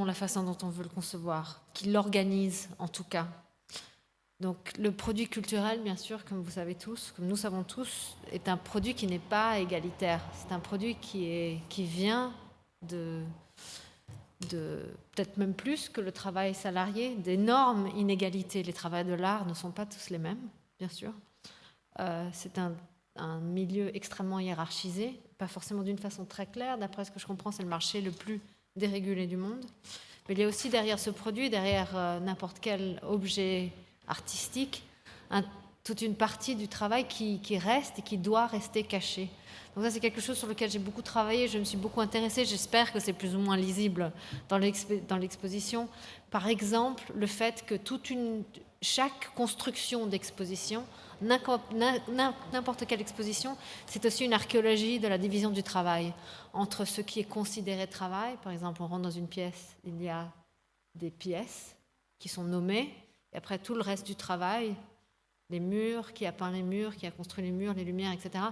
la façon dont on veut le concevoir, qui l'organisent en tout cas. Donc le produit culturel, bien sûr, comme vous savez tous, comme nous savons tous, est un produit qui n'est pas égalitaire. C'est un produit qui vient de peut-être même plus que le travail salarié, d'énormes inégalités. Les travailleurs de l'art ne sont pas tous les mêmes, bien sûr. C'est un milieu extrêmement hiérarchisé, pas forcément d'une façon très claire. D'après ce que je comprends, c'est le marché le plus dérégulé du monde. Mais il y a aussi derrière ce produit, derrière n'importe quel objet artistique, toute une partie du travail qui reste et qui doit rester cachée. Donc ça, c'est quelque chose sur lequel j'ai beaucoup travaillé, je me suis beaucoup intéressée, j'espère que c'est plus ou moins lisible dans l'exposition. Par exemple, le fait que chaque construction d'exposition, n'importe quelle exposition, c'est aussi une archéologie de la division du travail, entre ce qui est considéré travail. Par exemple, on rentre dans une pièce, il y a des pièces qui sont nommées, et après tout le reste du travail, les murs, qui a peint les murs, qui a construit les murs, les lumières, etc.,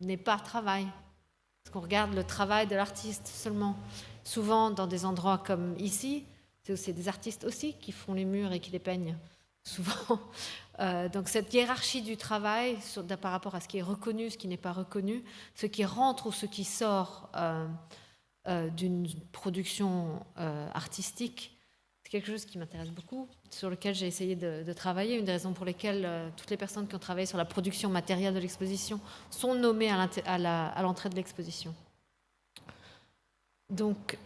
n'est pas travail. Parce qu'on regarde le travail de l'artiste seulement. Souvent, dans des endroits comme ici, c'est des artistes aussi qui font les murs et qui les peignent. Souvent. Donc cette hiérarchie du travail par rapport à ce qui est reconnu, ce qui n'est pas reconnu, ce qui rentre ou ce qui sort d'une production artistique, c'est quelque chose qui m'intéresse beaucoup, sur lequel j'ai essayé de travailler. Une des raisons pour lesquelles toutes les personnes qui ont travaillé sur la production matérielle de l'exposition sont nommées à l'entrée de l'exposition. Donc,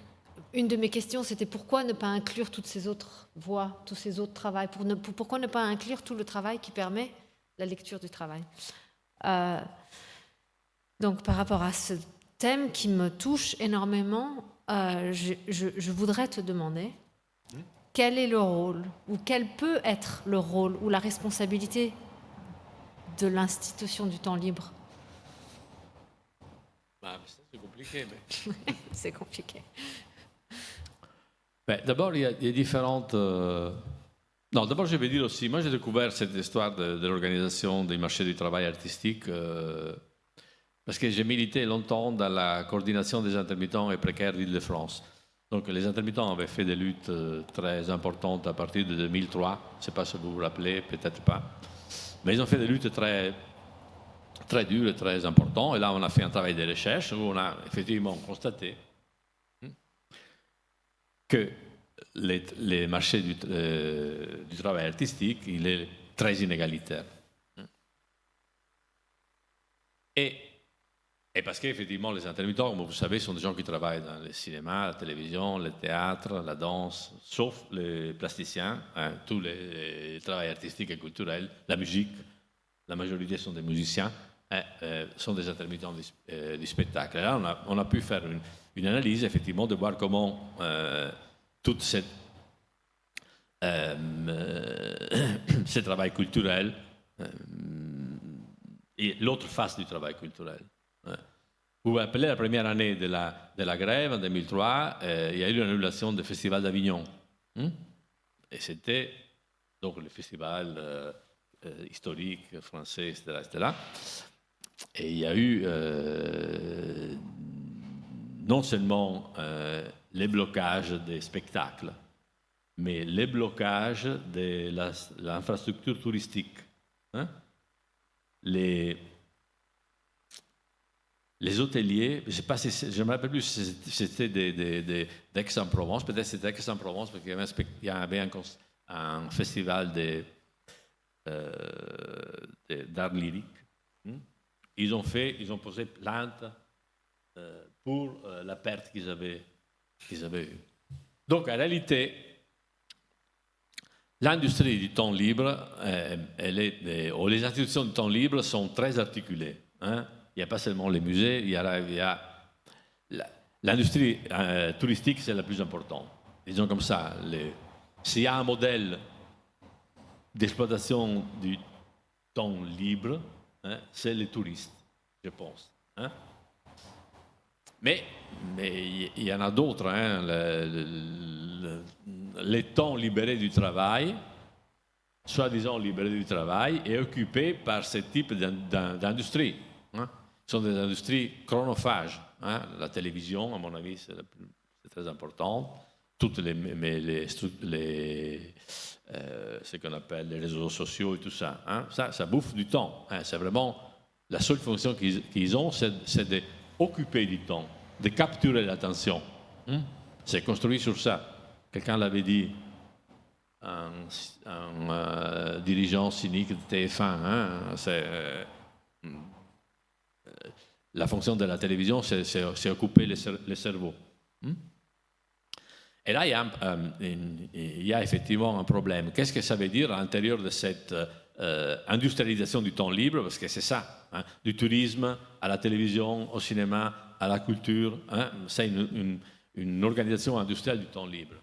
une de mes questions, c'était pourquoi ne pas inclure toutes ces autres voies, tous ces autres travails, pourquoi ne pas inclure tout le travail qui permet la lecture du travail. Donc, par rapport à ce thème qui me touche énormément, je voudrais te demander quel est le rôle, ou quel peut être le rôle ou la responsabilité de l'institution du temps libre. C'est compliqué. Mais... C'est compliqué. Ben, d'abord, il y a différentes... Non, d'abord, je vais dire aussi, moi j'ai découvert cette histoire de l'organisation des marchés du travail artistique parce que j'ai milité longtemps dans la coordination des intermittents et précaires d'Île-de-France. Donc les intermittents avaient fait des luttes très importantes à partir de 2003. Je ne sais pas si vous vous rappelez, peut-être pas. Mais ils ont fait des luttes très, très dures et très importantes. Et là, on a fait un travail de recherche où on a effectivement constaté que les marchés du travail artistique, il est très inégalitaire. Et parce qu'effectivement, les intermittents, comme vous savez, sont des gens qui travaillent dans le cinéma, la télévision, le théâtre, la danse, sauf les plasticiens, tous les travails artistiques et culturels, la musique, la majorité sont des musiciens, sont des intermittents du spectacle. Et là, on a pu faire une analyse, effectivement, de voir comment tout ce travail culturel et l'autre face du travail culturel. Vous vous rappelez la première année de la grève, en 2003, il y a eu l'annulation du Festival d'Avignon. Et c'était donc le festival historique français, etc. Et il y a eu non seulement les blocages des spectacles, mais les blocages de l'infrastructure touristique. Les hôteliers, je ne sais pas si je ne me rappelle plus si c'était d'Aix-en-Provence, peut-être c'était Aix-en-Provence parce qu'il y avait un festival d'art lyrique. Ils ont posé plainte pour la perte qu'ils avaient eue. Donc en réalité, l'industrie du temps libre, ou les institutions du temps libre sont très articulées. Il n'y a pas seulement les musées, il y a l'industrie touristique, c'est la plus importante. Disons comme ça, s'il y a un modèle d'exploitation du temps libre, c'est les touristes, je pense. Mais il y en a d'autres. Les temps libérés du travail, soi-disant libérés du travail, est occupé par ce type d'industrie. Ce sont des industries chronophages. La télévision, à mon avis, c'est très important. Toutes ce qu'on appelle les réseaux sociaux et tout ça. Ça bouffe du temps. C'est vraiment la seule fonction qu'ils ont, c'est d'occuper du temps, de capturer l'attention. C'est construit sur ça. Quelqu'un l'avait dit, un dirigeant cynique de TF1. La fonction de la télévision, c'est occuper le cerveau. Et là, il y a effectivement un problème. Qu'est-ce que ça veut dire à l'intérieur de cette industrialisation du temps libre? Parce que c'est ça, du tourisme à la télévision, au cinéma, à la culture. C'est une organisation industrielle du temps libre.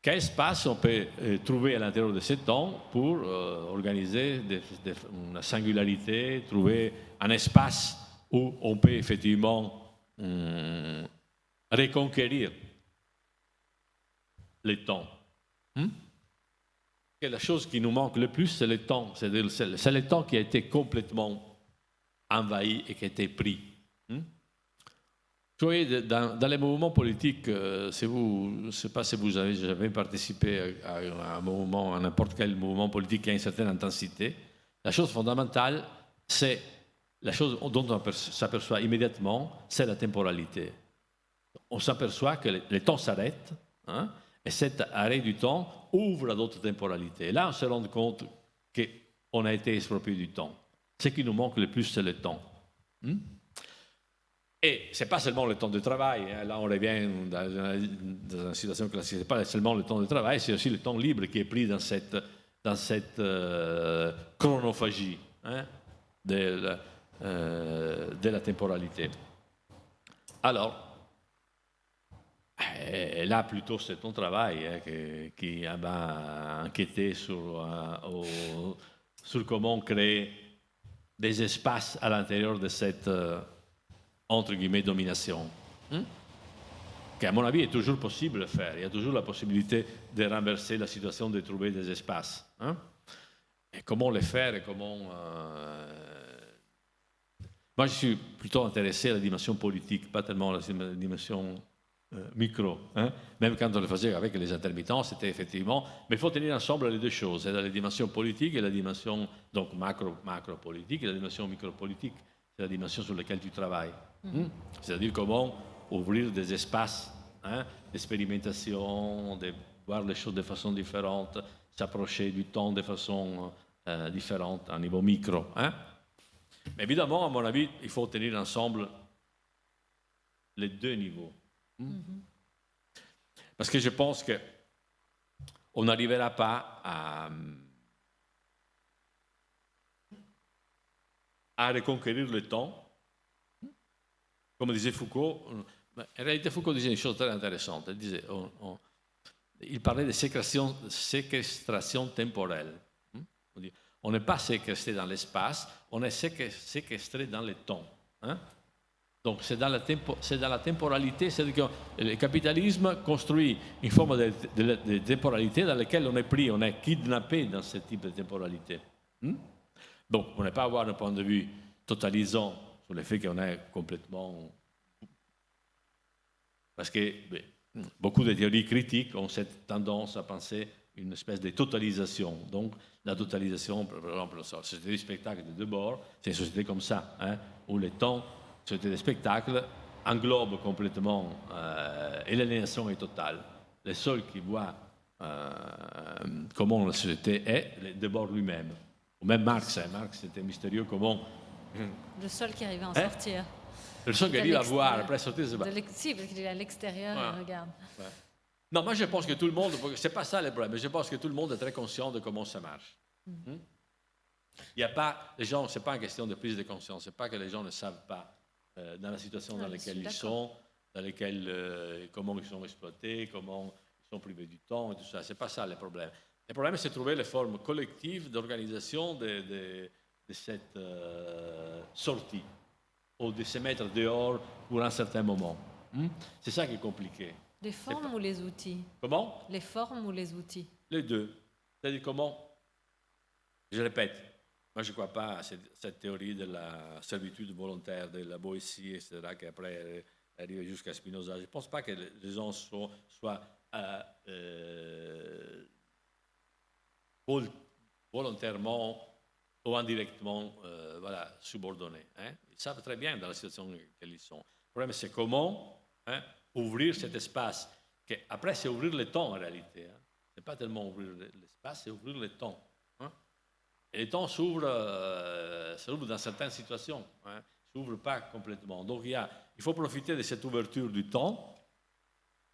Quel espace on peut trouver à l'intérieur de ce temps pour organiser une singularité, trouver un espace où on peut effectivement reconquérir le temps. Et la chose qui nous manque le plus, c'est le temps. C'est le temps qui a été complètement envahi et qui a été pris. Vous voyez, dans les mouvements politiques, je ne sais pas si vous avez jamais participé à un mouvement, à n'importe quel mouvement politique qui a une certaine intensité. La chose fondamentale, c'est la chose dont on s'aperçoit immédiatement, c'est la temporalité. On s'aperçoit que le temps s'arrête, hein, et cet arrêt du temps ouvre à d'autres temporalités. Et là, on se rend compte qu'on a été exproprié du temps. Ce qui nous manque le plus, c'est le temps. Et ce n'est pas seulement le temps de travail, hein. Là on revient dans une situation classique, ce n'est pas seulement le temps de travail, c'est aussi le temps libre qui est pris dans cette chronophagie, hein, de la temporalité. Alors, là plutôt c'est ton travail, hein, qui va enquêter sur comment créer des espaces à l'intérieur de cette entre guillemets, domination, qui, à mon avis, est toujours possible de faire. Il y a toujours la possibilité de renverser la situation, de trouver des espaces. Et comment le faire et comment... Moi, je suis plutôt intéressé à la dimension politique, pas tellement à la dimension micro. Même quand on le faisait avec les intermittents, c'était effectivement... Mais il faut tenir ensemble les deux choses, la dimension politique et la dimension donc macro-politique et la dimension micro-politique. C'est la dimension sur laquelle tu travailles. C'est-à-dire comment ouvrir des espaces, hein, d'expérimentation, de voir les choses de façon différente, s'approcher du temps de façon différente, à un niveau micro. Hein. Mais évidemment, à mon avis, il faut tenir ensemble les deux niveaux. Parce que je pense qu'on n'arrivera pas à reconquérir le temps. Comme disait Foucault, en réalité Foucault disait une chose très intéressante. Il parlait de séquestration temporelle. On n'est pas séquestré dans l'espace, on est séquestré dans le temps. Hein? Donc c'est dans la temporalité, c'est-à-dire que le capitalisme construit une forme de temporalité dans laquelle on est pris, on est kidnappé dans ce type de temporalité. Donc on n'est pas à avoir un point de vue totalisant sur le fait qu'on est complètement... Parce que beaucoup de théories critiques ont cette tendance à penser une espèce de totalisation. Donc la totalisation, par exemple, la société du spectacle de Debord, c'est une société comme ça, hein, où le temps, la société du spectacle, englobe complètement, et l'aliénation est totale. Les seuls qui voient comment la société est, Debord lui-même. Ou même Marx, hein, Marx était mystérieux comment... Le seul qui arrive à en sortir. Le seul qui arrive à voir, après sortir, c'est... Si, parce qu'il est à l'extérieur et regarde. Ouais. Non, moi je pense que tout le monde, c'est pas ça le problème, mais je pense que tout le monde est très conscient de comment ça marche. Il n'y a pas, les gens, c'est pas une question de prise de conscience, c'est pas que les gens ne savent pas dans la situation dans laquelle ils sont, dans laquelle, comment ils sont exploités, comment ils sont privés du temps et tout ça, c'est pas ça le problème. Le problème, c'est de trouver les formes collectives d'organisation de cette sortie, ou de se mettre dehors pour un certain moment. C'est ça qui est compliqué. Les formes ou les outils? Comment? Les formes ou les outils? Les deux. C'est-à-dire comment? Je répète, moi je ne crois pas à cette théorie de la servitude volontaire, de la Boétie, etc., qui après arrive jusqu'à Spinoza. Je ne pense pas que les gens soient volontairement ou indirectement subordonnés. Hein? Ils savent très bien dans la situation dans laquelle ils sont. Le problème, c'est comment ouvrir cet espace. Après, c'est ouvrir le temps en réalité. Hein? Ce n'est pas tellement ouvrir l'espace, c'est ouvrir le temps. Hein? Et le temps s'ouvre dans certaines situations. Hein? Il ne s'ouvre pas complètement. Donc, il faut profiter de cette ouverture du temps,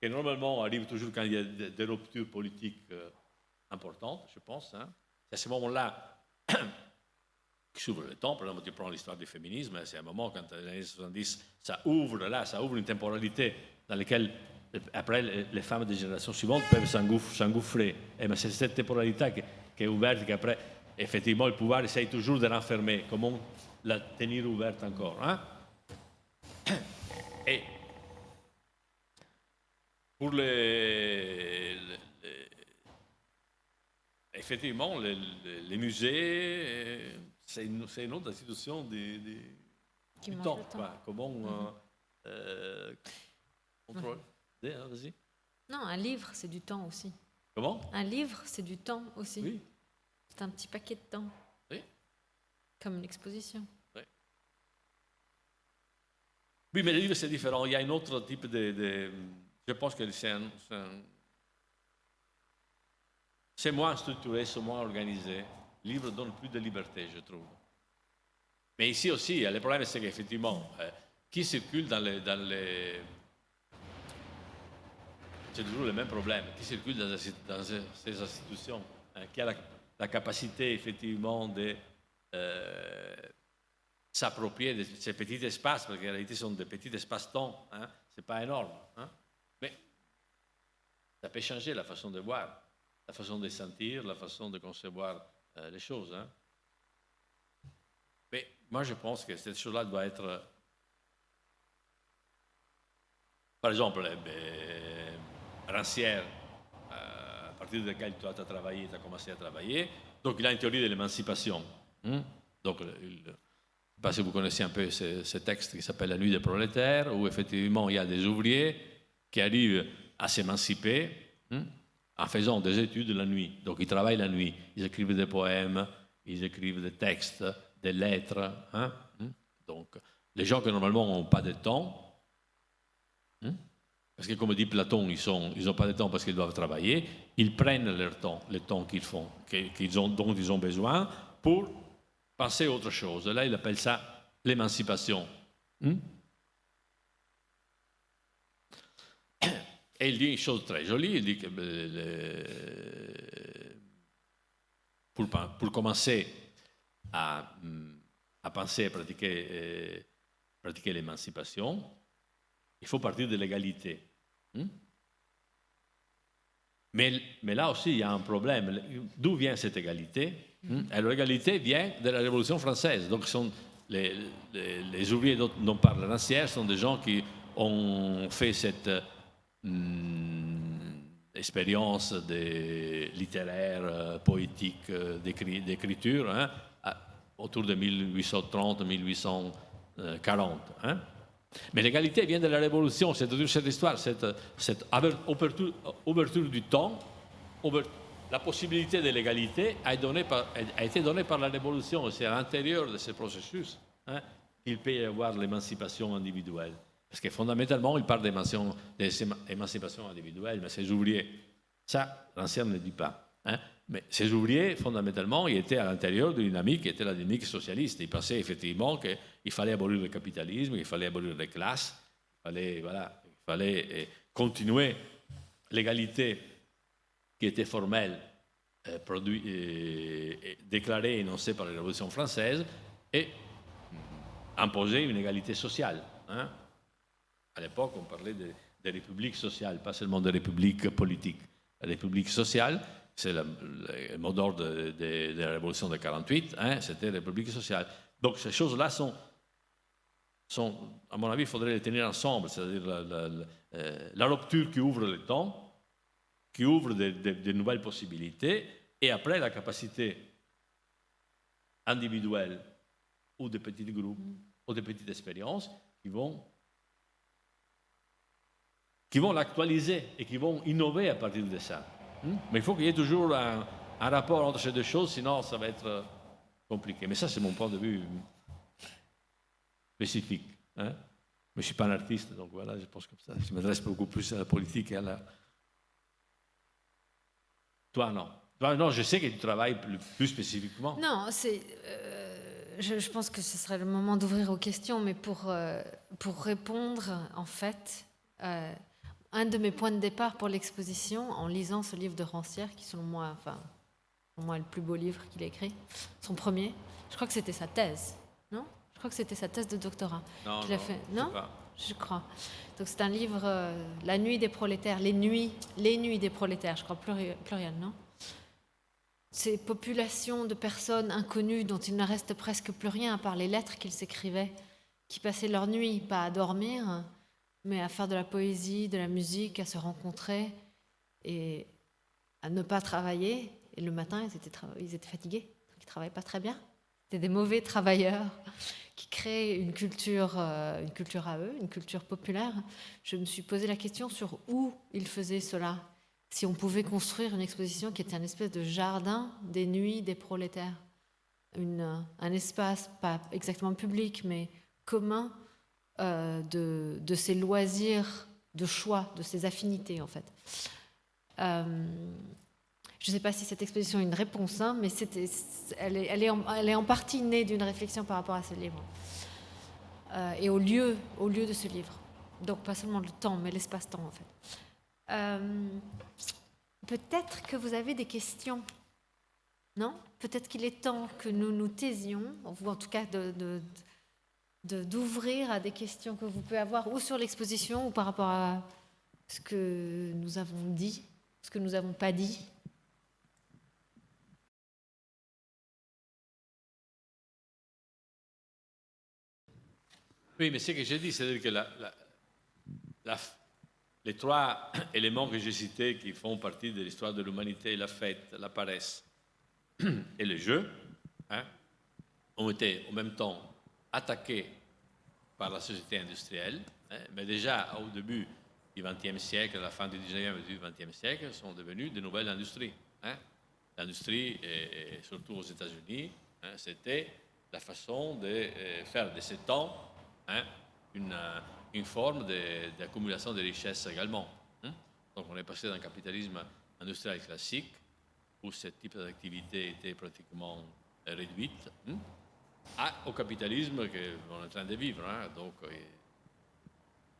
qui normalement arrive toujours quand il y a des ruptures politiques importantes, je pense. Hein? C'est à ce moment-là qui s'ouvre le temps. Par exemple, tu prends l'histoire du féminisme, c'est un moment quand, dans les années 70, ça ouvre une temporalité dans laquelle, après, les femmes des générations suivantes peuvent s'engouffrer. Et c'est cette temporalité qui est ouverte, qu'après, effectivement, le pouvoir essaye toujours de renfermer. Comment la tenir ouverte encore, hein? Et pour effectivement, les musées, c'est une autre institution du temps. Comment Contrôle. Vas-y. Non, un livre, c'est du temps aussi. Comment? Un livre, c'est du temps aussi. Oui. C'est un petit paquet de temps. Oui. Comme l'exposition. Oui, mais le livre, c'est différent. Il y a un autre type je pense que c'est moins structuré, c'est moins organisé. Le livre donne plus de liberté, je trouve. Mais ici aussi, le problème, c'est qu'effectivement, qui circule dans les... C'est toujours le même problème. Qui circule dans ces institutions, qui a la capacité, effectivement, de s'approprier de ces petits espaces, parce qu'en réalité, ce sont des petits espaces-temps. Hein, ce n'est pas énorme. Hein, mais ça peut changer la façon de voir, la façon de sentir, la façon de concevoir les choses. Hein. Mais moi, je pense que cette chose-là doit être... Par exemple, Rancière, à partir de laquelle toi tu as travaillé, tu as commencé à travailler, donc il a une théorie de l'émancipation. Donc, je ne sais pas si vous connaissez un peu ce texte qui s'appelle La nuit des prolétaires, où effectivement il y a des ouvriers qui arrivent à s'émanciper en faisant des études la nuit. Donc ils travaillent la nuit, ils écrivent des poèmes, ils écrivent des textes, des lettres. Hein. Donc les gens qui normalement n'ont pas de temps, parce que comme dit Platon, ils n'ont pas de temps parce qu'ils doivent travailler, ils prennent leur temps, le temps qu'ils font, dont ils ont besoin pour penser à autre chose. Là, il appelle ça l'émancipation. Et il dit une chose très jolie, il dit que pour commencer à penser, à pratiquer l'émancipation, il faut partir de l'égalité. Mais là aussi, il y a un problème. D'où vient cette égalité? Alors, l'égalité vient de la Révolution française. Donc, les ouvriers dont parle Rancière sont des gens qui ont fait cette expérience littéraire, poétique, d'écriture, hein, autour de 1830-1840. Hein. Mais l'égalité vient de la Révolution, c'est-à-dire cette histoire, cette ouverture du temps, la possibilité de l'égalité a été donnée par la Révolution. C'est à l'intérieur de ce processus qu'il peut y avoir l'émancipation individuelle. Parce que fondamentalement, il parle d'émancipation individuelle, mais ces ouvriers, ça, Rancière ne dit pas. Hein. Mais ces ouvriers, fondamentalement, ils étaient à l'intérieur d'une dynamique qui était la dynamique socialiste. Ils pensaient effectivement qu'il fallait abolir le capitalisme, qu'il fallait abolir les classes, il fallait continuer l'égalité qui était formelle, déclarée et énoncée par la Révolution française, et imposer une égalité sociale. Hein. À l'époque, on parlait des républiques sociales, pas seulement des républiques politiques. La république sociale, c'est le mot d'ordre de la Révolution de 1948, hein, c'était la République sociale. Donc ces choses-là sont, à mon avis, il faudrait les tenir ensemble, c'est-à-dire la rupture qui ouvre le temps, qui ouvre de nouvelles possibilités, et après la capacité individuelle ou de petits groupes ou de petites expériences qui vont l'actualiser et qui vont innover à partir de ça. Mais il faut qu'il y ait toujours un rapport entre ces deux choses, sinon ça va être compliqué. Mais ça, c'est mon point de vue spécifique. Hein? Mais je ne suis pas un artiste, donc voilà, je pense comme ça. Je m'adresse beaucoup plus à la politique et à la... Toi, non. Toi, non, je sais que tu travailles plus spécifiquement. Non, je pense que ce serait le moment d'ouvrir aux questions, mais pour répondre, en fait... un de mes points de départ pour l'exposition, en lisant ce livre de Rancière, qui selon moi, pour moi, est le plus beau livre qu'il a écrit, son premier, je crois que c'était sa thèse, non? Je crois que c'était sa thèse de doctorat qu'il a fait. Non, je crois. Donc c'est un livre, La nuit des prolétaires, les nuits des prolétaires, je crois pluriel, non? Ces populations de personnes inconnues dont il ne reste presque plus rien à part les lettres qu'ils s'écrivaient, qui passaient leur nuit, pas à dormir, mais à faire de la poésie, de la musique, à se rencontrer et à ne pas travailler. Et le matin, ils étaient fatigués, donc ils ne travaillaient pas très bien. C'était des mauvais travailleurs qui créent une culture à eux, une culture populaire, je me suis posé la question sur où ils faisaient cela. Si on pouvait construire une exposition qui était un espèce de jardin des nuits des prolétaires. Un espace, pas exactement public, mais commun de ces loisirs de choix, de ces affinités en fait. Je ne sais pas si cette exposition est une réponse, hein, mais elle est en partie née d'une réflexion par rapport à ce livre et au lieu de ce livre. Donc pas seulement le temps, mais l'espace-temps en fait. Peut-être que vous avez des questions, non ? Peut-être qu'il est temps que nous nous taisions, ou en tout cas d'ouvrir à des questions que vous pouvez avoir, ou sur l'exposition, ou par rapport à ce que nous avons dit, ce que nous n'avons pas dit. Oui, mais ce que j'ai dit, c'est-à-dire que les trois éléments que j'ai cités qui font partie de l'histoire de l'humanité, la fête, la paresse et le jeu, hein, ont été en même temps attaqués par la société industrielle, hein, mais déjà au début du XXe siècle, à la fin du XIXe et du XXe siècle, sont devenues de nouvelles industries. Hein. L'industrie, et surtout aux États-Unis, hein, c'était la façon de faire de ce temps, hein, une forme d'accumulation de richesses également. Hein. Donc on est passé d'un capitalisme industriel classique, où ce type d'activité était pratiquement réduite, au capitalisme qu'on est en train de vivre. Hein. Donc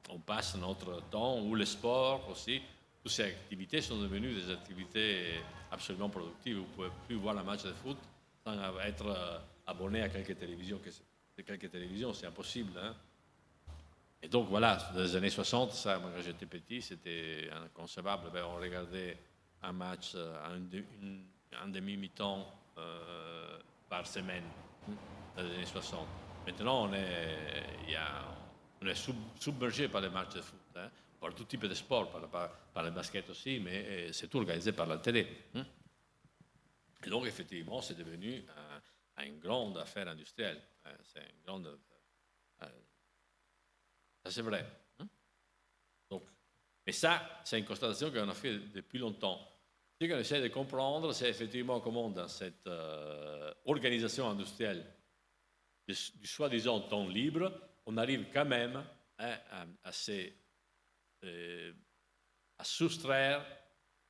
on passe notre temps, où le sport aussi, toutes ces activités sont devenues des activités absolument productives. Vous ne pouvez plus voir un match de foot sans être abonné à quelques télévisions. C'est impossible. Hein. Et donc voilà, dans les années 60, ça, quand j'étais petit, c'était inconcevable. On regardait un match, un demi-mi-temps par semaine dans les années 60. Maintenant, on est submergé par les matchs de foot, hein, par tout type de sport, par le basket aussi, mais c'est tout organisé par la télé. Hein. Et donc, effectivement, c'est devenu une grande affaire industrielle. Hein, c'est une grande... ça, c'est vrai. Hein. Donc, mais ça, c'est une constatation qu'on a fait depuis longtemps. Ce qu'on essaie de comprendre, c'est effectivement comment, dans cette organisation industrielle du soi-disant temps libre, on arrive quand même, hein, à soustraire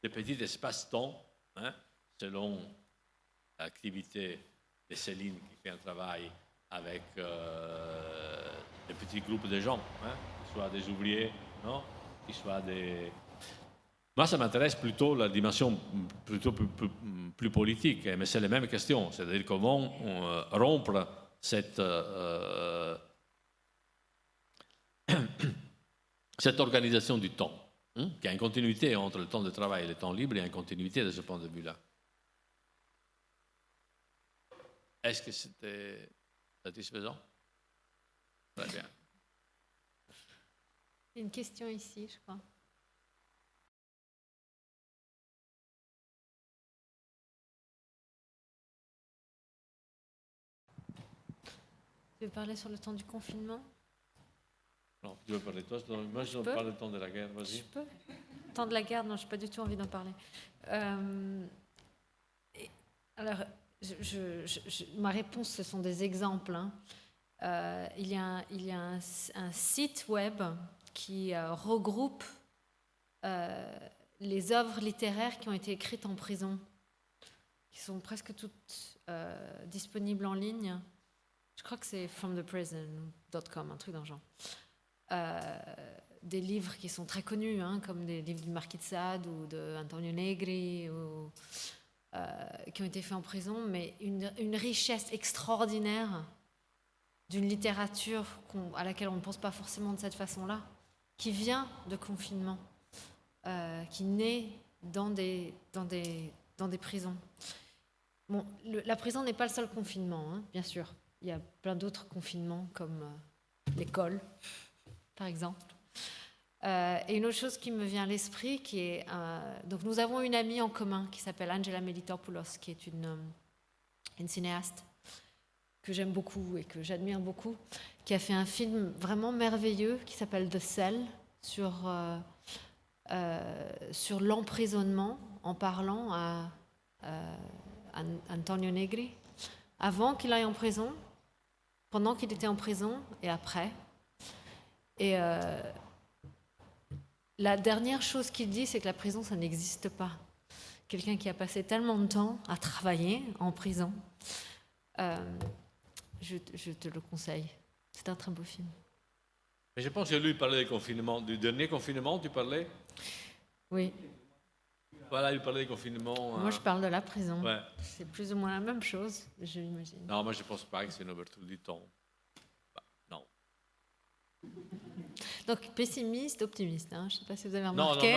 des petits espaces-temps, hein, selon l'activité de Céline qui fait un travail avec des petits groupes de gens, hein, qu'ils soient des ouvriers, non, qu'ils soient des... Moi, ça m'intéresse plutôt la dimension plutôt plus politique, mais c'est les mêmes questions, c'est-à-dire comment rompre cette organisation du temps, hein, qui a une continuité entre le temps de travail et le temps libre, et une continuité de ce point de vue-là. Est-ce que c'était satisfaisant? Très bien. Une question ici, je crois. Tu veux parler sur le temps du confinement? Non, tu veux parler de toi? Moi, je parle du temps de la guerre, vas-y. Je peux. Le temps de la guerre, non, je n'ai pas du tout envie d'en parler. Alors, ma réponse, ce sont des exemples. Hein. Il y a un site web qui regroupe les œuvres littéraires qui ont été écrites en prison, qui sont presque toutes disponibles en ligne. Je crois que c'est fromtheprison.com, un truc dans le genre. Des livres qui sont très connus, hein, comme des livres du Marquis de Sade ou d'Antonio Negri, qui ont été faits en prison, mais une richesse extraordinaire d'une littérature à laquelle on ne pense pas forcément de cette façon-là, qui vient de confinement, qui naît dans des prisons. Bon, la prison n'est pas le seul confinement, hein, bien sûr. Il y a plein d'autres confinements, comme l'école, par exemple. Et une autre chose qui me vient à l'esprit, qui est... donc nous avons une amie en commun qui s'appelle Angela Melitopoulos, qui est une cinéaste que j'aime beaucoup et que j'admire beaucoup, qui a fait un film vraiment merveilleux qui s'appelle The Cell sur l'emprisonnement en parlant à Antonio Negri, avant qu'il aille en prison, pendant qu'il était en prison et après. Et la dernière chose qu'il dit, c'est que la prison, ça n'existe pas. Quelqu'un qui a passé tellement de temps à travailler en prison, je te le conseille. C'est un très beau film. Mais je pense que lui, il parlait du confinement, du dernier confinement, tu parlais? Oui. Voilà, il parlait du confinement. Moi, je parle de la prison. Ouais. C'est plus ou moins la même chose, je l'imagine. Non, moi, je ne pense pas que c'est une ouverture du temps. Bah, non. Donc, pessimiste, optimiste. Hein. Je ne sais pas si vous avez remarqué.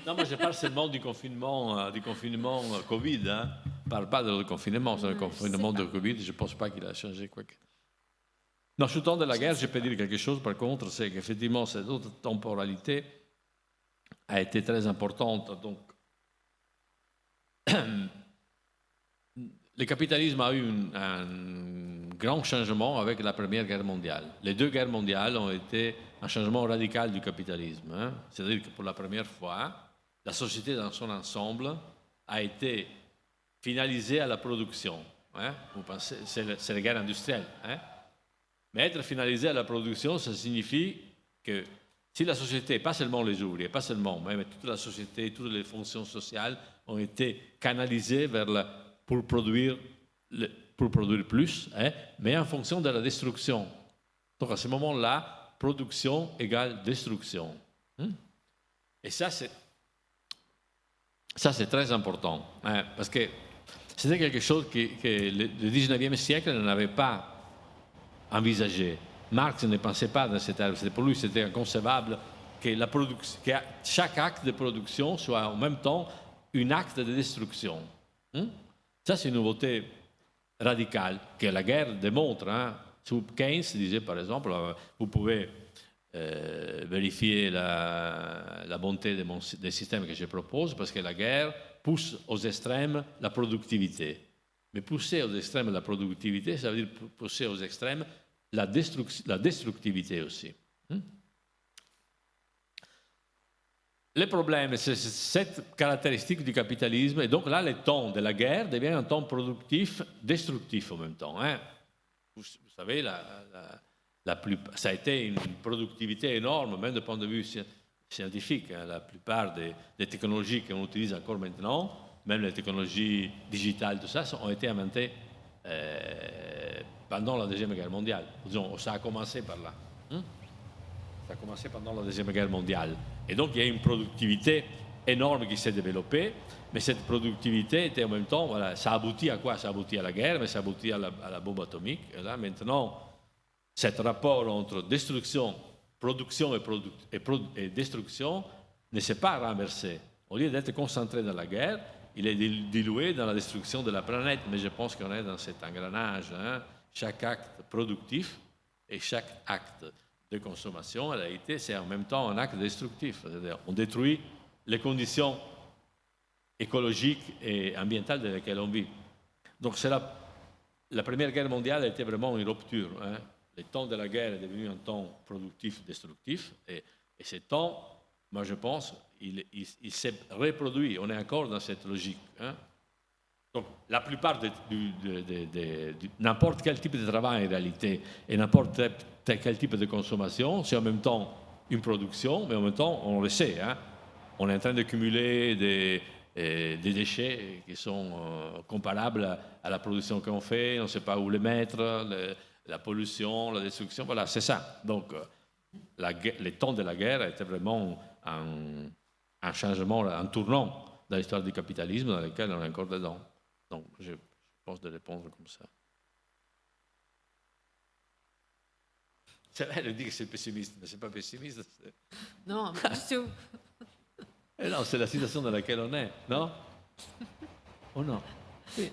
Moi, je parle seulement du confinement Covid. Hein. Je ne parle pas de confinement. C'est le confinement de Covid. Je ne pense pas qu'il a changé quoi que. Non, sous le temps de la guerre, je peux dire quelque chose, par contre, c'est qu'effectivement, cette autre temporalité a été très importante. Donc, le capitalisme a eu un grand changement avec la Première Guerre mondiale. Les deux guerres mondiales ont été un changement radical du capitalisme. Hein. C'est-à-dire que pour la première fois, la société dans son ensemble a été finalisée à la production. Hein. Vous pensez, c'est la guerre industrielle. Hein. Mais être finalisé à la production, ça signifie que si la société, pas seulement les ouvriers, pas seulement, mais toute la société, toutes les fonctions sociales ont été canalisées pour produire plus, hein, mais en fonction de la destruction. Donc à ce moment-là, production égale destruction. Et ça, c'est très important, hein, parce que c'était quelque chose que le 19e siècle n'avait pas envisagé. Marx ne pensait pas dans cette termes. Pour lui, c'était inconcevable que chaque acte de production soit en même temps un acte de destruction. Ça, c'est une nouveauté radicale que la guerre démontre. Hein. Keynes disait, par exemple, vous pouvez vérifier la bonté des systèmes que je propose, parce que la guerre pousse aux extrêmes la productivité. Mais pousser aux extrêmes la productivité, ça veut dire pousser aux extrêmes la destructivité aussi. Le problème, c'est cette caractéristique du capitalisme, et donc là, le temps de la guerre devient un temps productif, destructif en même temps. Hein. Vous savez, ça a été une productivité énorme, même du point de vue scientifique. Hein. La plupart des technologies qu'on utilise encore maintenant, même les technologies digitales, tout ça, ont été inventées pendant la Deuxième Guerre mondiale. Disons, ça a commencé par là. Ça a commencé pendant la Deuxième Guerre mondiale. Et donc, il y a une productivité énorme qui s'est développée, mais cette productivité était en même temps, voilà, ça aboutit à quoi? Ça aboutit à la guerre, mais ça aboutit à la bombe atomique. Et là, maintenant, ce rapport entre destruction, production et destruction ne s'est pas renversé. Au lieu d'être concentré dans la guerre, il est dilué dans la destruction de la planète. Mais je pense qu'on est dans cet engrenage. Hein. Chaque acte productif et chaque acte de consommation, en réalité, c'est en même temps un acte destructif. C'est-à-dire, on détruit les conditions écologiques et ambientales dans lesquelles on vit. Donc, la Première Guerre mondiale a été vraiment une rupture. Hein. Le temps de la guerre est devenu un temps productif, destructif. Et ce temps, moi, je pense, il s'est reproduit. On est encore dans cette logique. Hein. Donc, la plupart de n'importe quel type de travail en réalité et n'importe quel type de consommation, c'est en même temps une production, mais en même temps, on le sait, hein, on est en train de cumuler des déchets qui sont comparables à la production qu'on fait, on ne sait pas où les mettre, la pollution, la destruction, voilà, c'est ça. Donc, le temps de la guerre était vraiment un changement, un tournant dans l'histoire du capitalisme dans lequel on est encore dedans. Donc, je pense de répondre comme ça. C'est vrai de dire que c'est pessimiste, mais ce n'est pas pessimiste. Non, pas du tout. Et non, c'est la situation dans laquelle on est, non? Ou non? Oui.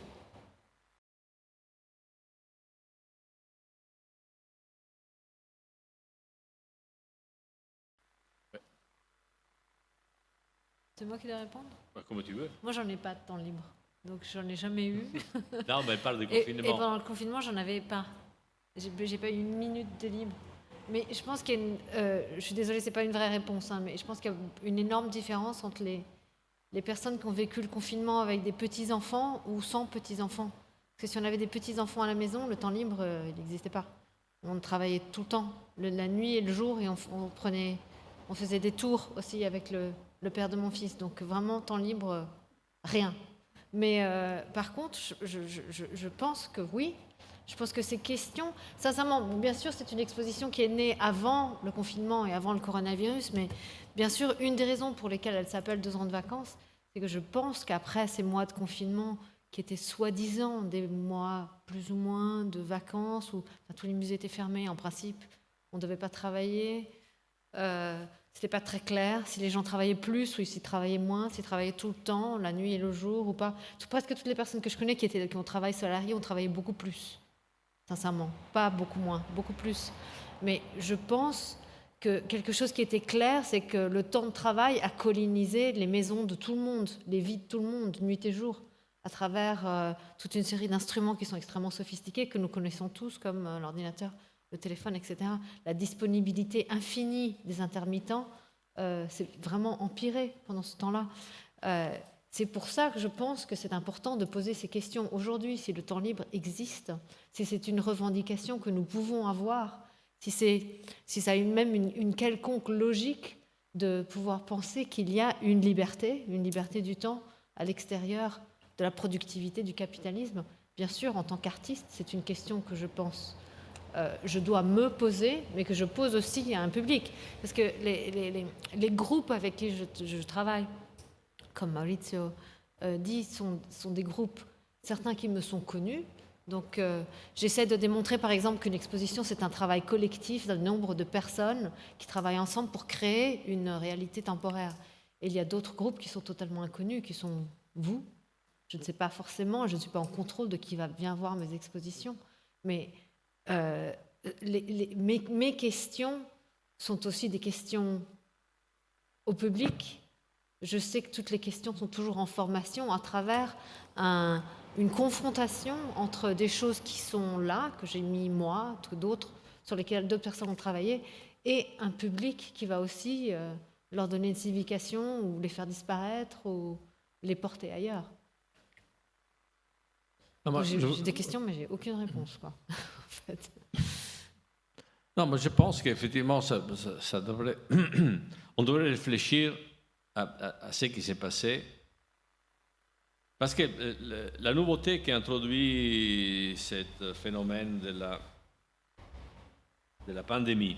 C'est moi qui dois répondre? Comme tu veux. Moi, j'en ai pas de temps libre. Donc, j'en ai jamais eu. Non, mais elle parle de Et confinement. pendant le confinement, j'en avais pas. J'ai pas eu une minute de libre. Mais je pense qu'il y a je suis désolée, c'est pas une vraie réponse, hein, mais je pense qu'il y a une énorme différence entre les personnes qui ont vécu le confinement avec des petits-enfants ou sans petits-enfants. Parce que si on avait des petits-enfants à la maison, le temps libre, il n'existait pas. On travaillait tout le temps, la nuit et le jour, et on faisait des tours aussi avec le père de mon fils. Donc vraiment, temps libre, rien. Mais par contre, je pense que oui. Je pense que ces questions, sincèrement, bien sûr, c'est une exposition qui est née avant le confinement et avant le coronavirus, mais bien sûr, une des raisons pour lesquelles elle s'appelle 2 ans de vacances, c'est que je pense qu'après ces mois de confinement, qui étaient soi-disant des mois plus ou moins de vacances, où tous les musées étaient fermés en principe, on ne devait pas travailler, c'était pas très clair si les gens travaillaient plus ou s'ils travaillaient moins, s'ils travaillaient tout le temps, la nuit et le jour ou pas. Presque toutes les personnes que je connais qui ont travail salarié ont travaillé beaucoup plus. Sincèrement, pas beaucoup moins, beaucoup plus. Mais je pense que quelque chose qui était clair, c'est que le temps de travail a colonisé les maisons de tout le monde, les vies de tout le monde, nuit et jour, à travers toute une série d'instruments qui sont extrêmement sophistiqués, que nous connaissons tous, comme l'ordinateur, le téléphone, etc. La disponibilité infinie des intermittents s'est vraiment empirée pendant ce temps-là. C'est pour ça que je pense que c'est important de poser ces questions aujourd'hui, si le temps libre existe, si c'est une revendication que nous pouvons avoir, si ça a même une quelconque logique de pouvoir penser qu'il y a une liberté du temps à l'extérieur de la productivité du capitalisme. Bien sûr, en tant qu'artiste, c'est une question que je pense je dois me poser, mais que je pose aussi à un public. Parce que les groupes avec qui je travaille, comme Maurizio dit, sont des groupes, certains qui me sont connus. Donc j'essaie de démontrer par exemple qu'une exposition, c'est un travail collectif d'un nombre de personnes qui travaillent ensemble pour créer une réalité temporaire. Et il y a d'autres groupes qui sont totalement inconnus, qui sont vous. Je ne sais pas forcément, je ne suis pas en contrôle de qui va bien voir mes expositions, mais mes questions sont aussi des questions au public. Je sais que toutes les questions sont toujours en formation à travers une confrontation entre des choses qui sont là, que j'ai mis moi, d'autres, sur lesquelles d'autres personnes ont travaillé, et un public qui va aussi leur donner une signification ou les faire disparaître ou les porter ailleurs. J'ai des questions, mais j'ai aucune réponse, quoi, en fait. Non, mais je pense qu'effectivement, ça devrait, on devrait réfléchir à ce qui s'est passé. Parce que la nouveauté qui a introduit ce phénomène de la pandémie,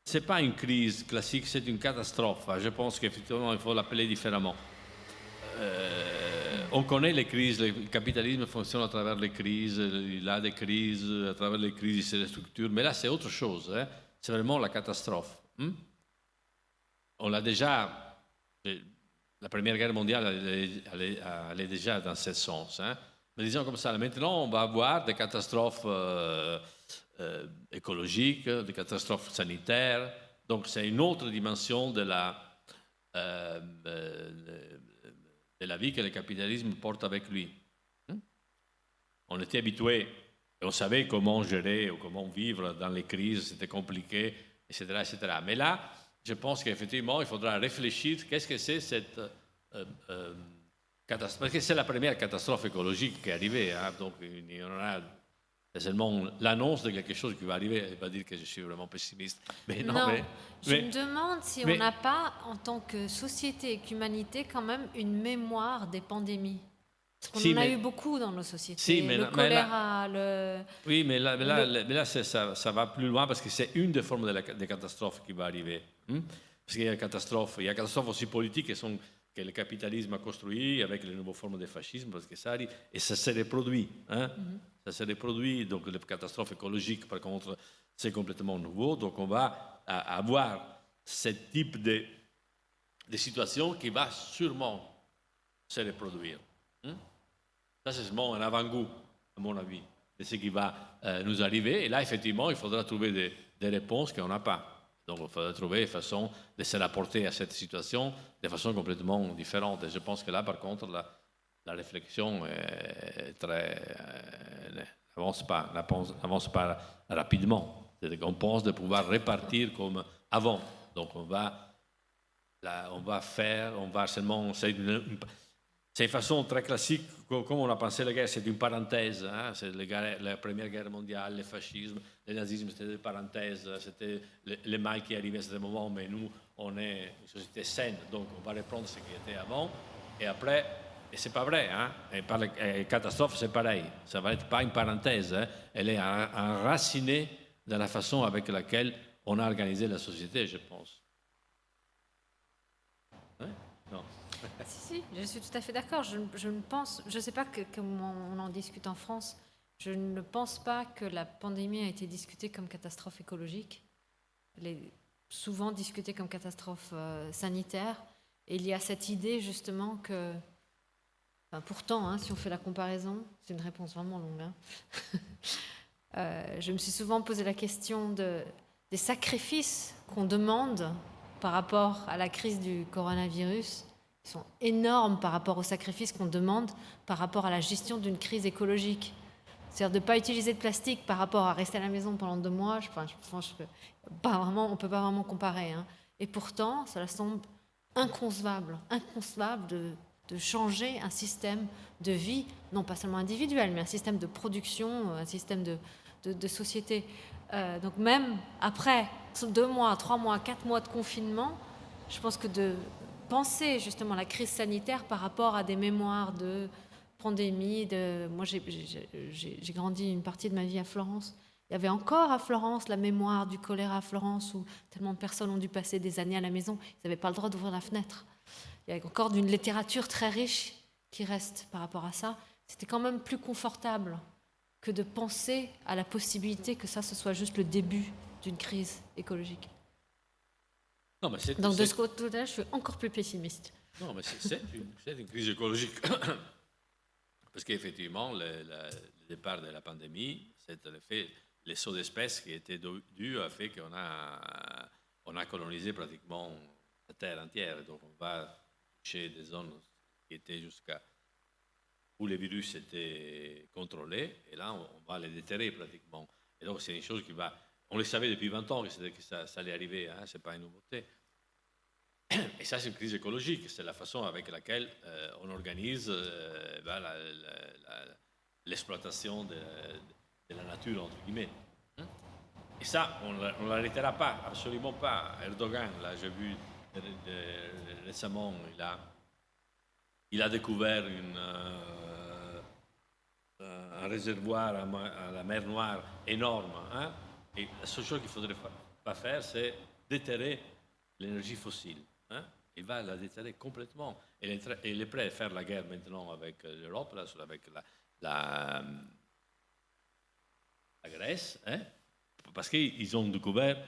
ce n'est pas une crise classique, c'est une catastrophe. Je pense qu'effectivement, il faut l'appeler différemment. On connaît les crises, le capitalisme fonctionne à travers les crises, il a des crises, à travers les crises, il se restructure, mais là c'est autre chose, hein. C'est vraiment la catastrophe. On l'a déjà, la Première Guerre mondiale allait déjà dans ce sens, hein. Mais disons comme ça, maintenant on va avoir des catastrophes écologiques, des catastrophes sanitaires, donc c'est une autre dimension de la vie que le capitalisme porte avec lui. On était habitué, et on savait comment gérer ou comment vivre dans les crises, c'était compliqué, etc., etc. Mais là, je pense qu'effectivement, il faudra réfléchir qu'est-ce que c'est cette catastrophe. Parce que c'est la première catastrophe écologique qui est arrivée, hein, donc il y en aura. C'est seulement l'annonce de quelque chose qui va arriver. Je ne vais pas dire que je suis vraiment pessimiste. Mais non, je me demande si on n'a pas, en tant que société et qu'humanité, quand même une mémoire des pandémies. Parce qu'on en a eu beaucoup dans nos sociétés. Si, mais le choléra, Oui, mais là ça va plus loin parce que c'est une des formes des catastrophes qui va arriver. Parce qu'il y a des catastrophes aussi politiques que le capitalisme a construit avec les nouvelles formes de fascisme, parce que ça arrive, et ça se reproduit. Hein? Ça se reproduit, donc les catastrophes écologiques, par contre, c'est complètement nouveau. Donc on va avoir ce type de situation qui va sûrement se reproduire. Ça, c'est seulement un avant-goût, à mon avis, de ce qui va nous arriver. Et là, effectivement, il faudra trouver des réponses qu'on n'a pas. Donc il faudrait trouver une façon de se rapporter à cette situation de façon complètement différente. Et je pense que là, par contre, la réflexion est n'avance pas rapidement. On pense de pouvoir repartir comme avant. Donc on va seulement... C'est une façon très classique, comme on a pensé la guerre, c'est une parenthèse. Hein? C'est la Première Guerre mondiale, le fascisme, le nazisme, c'était des parenthèses. C'était les mal qui arrivaient à ce moment, mais nous, on est une société saine, donc on va reprendre ce qui était avant. Et après, et c'est pas vrai, hein? Et par les catastrophes, c'est pareil. Ça va être pas une parenthèse, hein? Elle est enracinée dans la façon avec laquelle on a organisé la société, je pense. Hein? Non. Si, je suis tout à fait d'accord. Je ne pense, je ne sais pas comment on en discute en France. Je ne pense pas que la pandémie a été discutée comme catastrophe écologique. Elle est souvent discutée comme catastrophe sanitaire. Et il y a cette idée justement que, enfin, pourtant, hein, si on fait la comparaison, c'est une réponse vraiment longue. Hein. Je me suis souvent posé la question des sacrifices qu'on demande par rapport à la crise du coronavirus. Ils sont énormes par rapport aux sacrifices qu'on demande par rapport à la gestion d'une crise écologique. C'est-à-dire de ne pas utiliser de plastique par rapport à rester à la maison pendant 2 mois, on ne peut pas vraiment comparer. Hein. Et pourtant, cela semble inconcevable de changer un système de vie, non pas seulement individuel, mais un système de production, un système de société. Donc même après 2 mois, 3 mois, 4 mois de confinement, je pense que de penser justement la crise sanitaire par rapport à des mémoires de pandémie. Moi, j'ai grandi une partie de ma vie à Florence. Il y avait encore à Florence la mémoire du choléra à Florence où tellement de personnes ont dû passer des années à la maison. Ils n'avaient pas le droit d'ouvrir la fenêtre. Il y a encore d'une littérature très riche qui reste par rapport à ça. C'était quand même plus confortable que de penser à la possibilité que ça, ce soit juste le début d'une crise écologique. Non, mais donc de ce côté-là, je suis encore plus pessimiste. Non, mais c'est une crise écologique. Parce qu'effectivement, le départ de la pandémie, c'est le fait, les sauts d'espèces qui étaient dus a fait qu'on a colonisé pratiquement la Terre entière. Donc on va toucher des zones qui étaient jusqu'à où les virus étaient contrôlés, et là on va les déterrer pratiquement. Et donc c'est une chose qui va... On le savait depuis 20 ans que ça allait arriver, hein, ce n'est pas une nouveauté. Et ça, c'est une crise écologique, c'est la façon avec laquelle on organise l'exploitation de la nature, entre guillemets. Et ça, on ne l'arrêtera pas, absolument pas. Erdogan, là, j'ai vu récemment, il a découvert un réservoir à la mer Noire énorme, hein. Et la seule chose qu'il ne faudrait pas faire, c'est déterrer l'énergie fossile. Hein? Il va la déterrer complètement. Et il est prêt à faire la guerre maintenant avec l'Europe, là, avec la Grèce, hein? Parce qu'ils ont découvert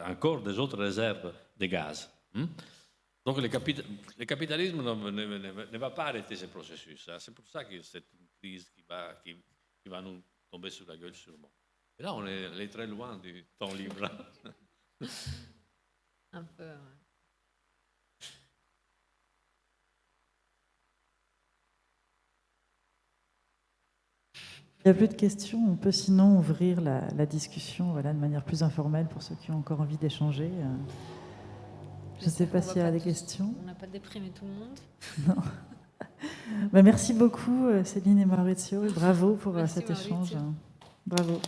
encore des autres réserves de gaz. Hein? Donc le capitalisme ne va pas arrêter ce processus. Hein? C'est pour ça que c'est une crise qui va nous tomber sur la gueule sûrement. Et là, on est très loin du temps libre. Un peu, ouais. Il n'y a plus de questions. On peut sinon ouvrir la discussion de manière plus informelle pour ceux qui ont encore envie d'échanger. Je ne sais pas s'il y a des questions. On n'a pas déprimé tout le monde. Non. Merci beaucoup Céline et Maurizio. Et bravo pour cet échange. Bravo.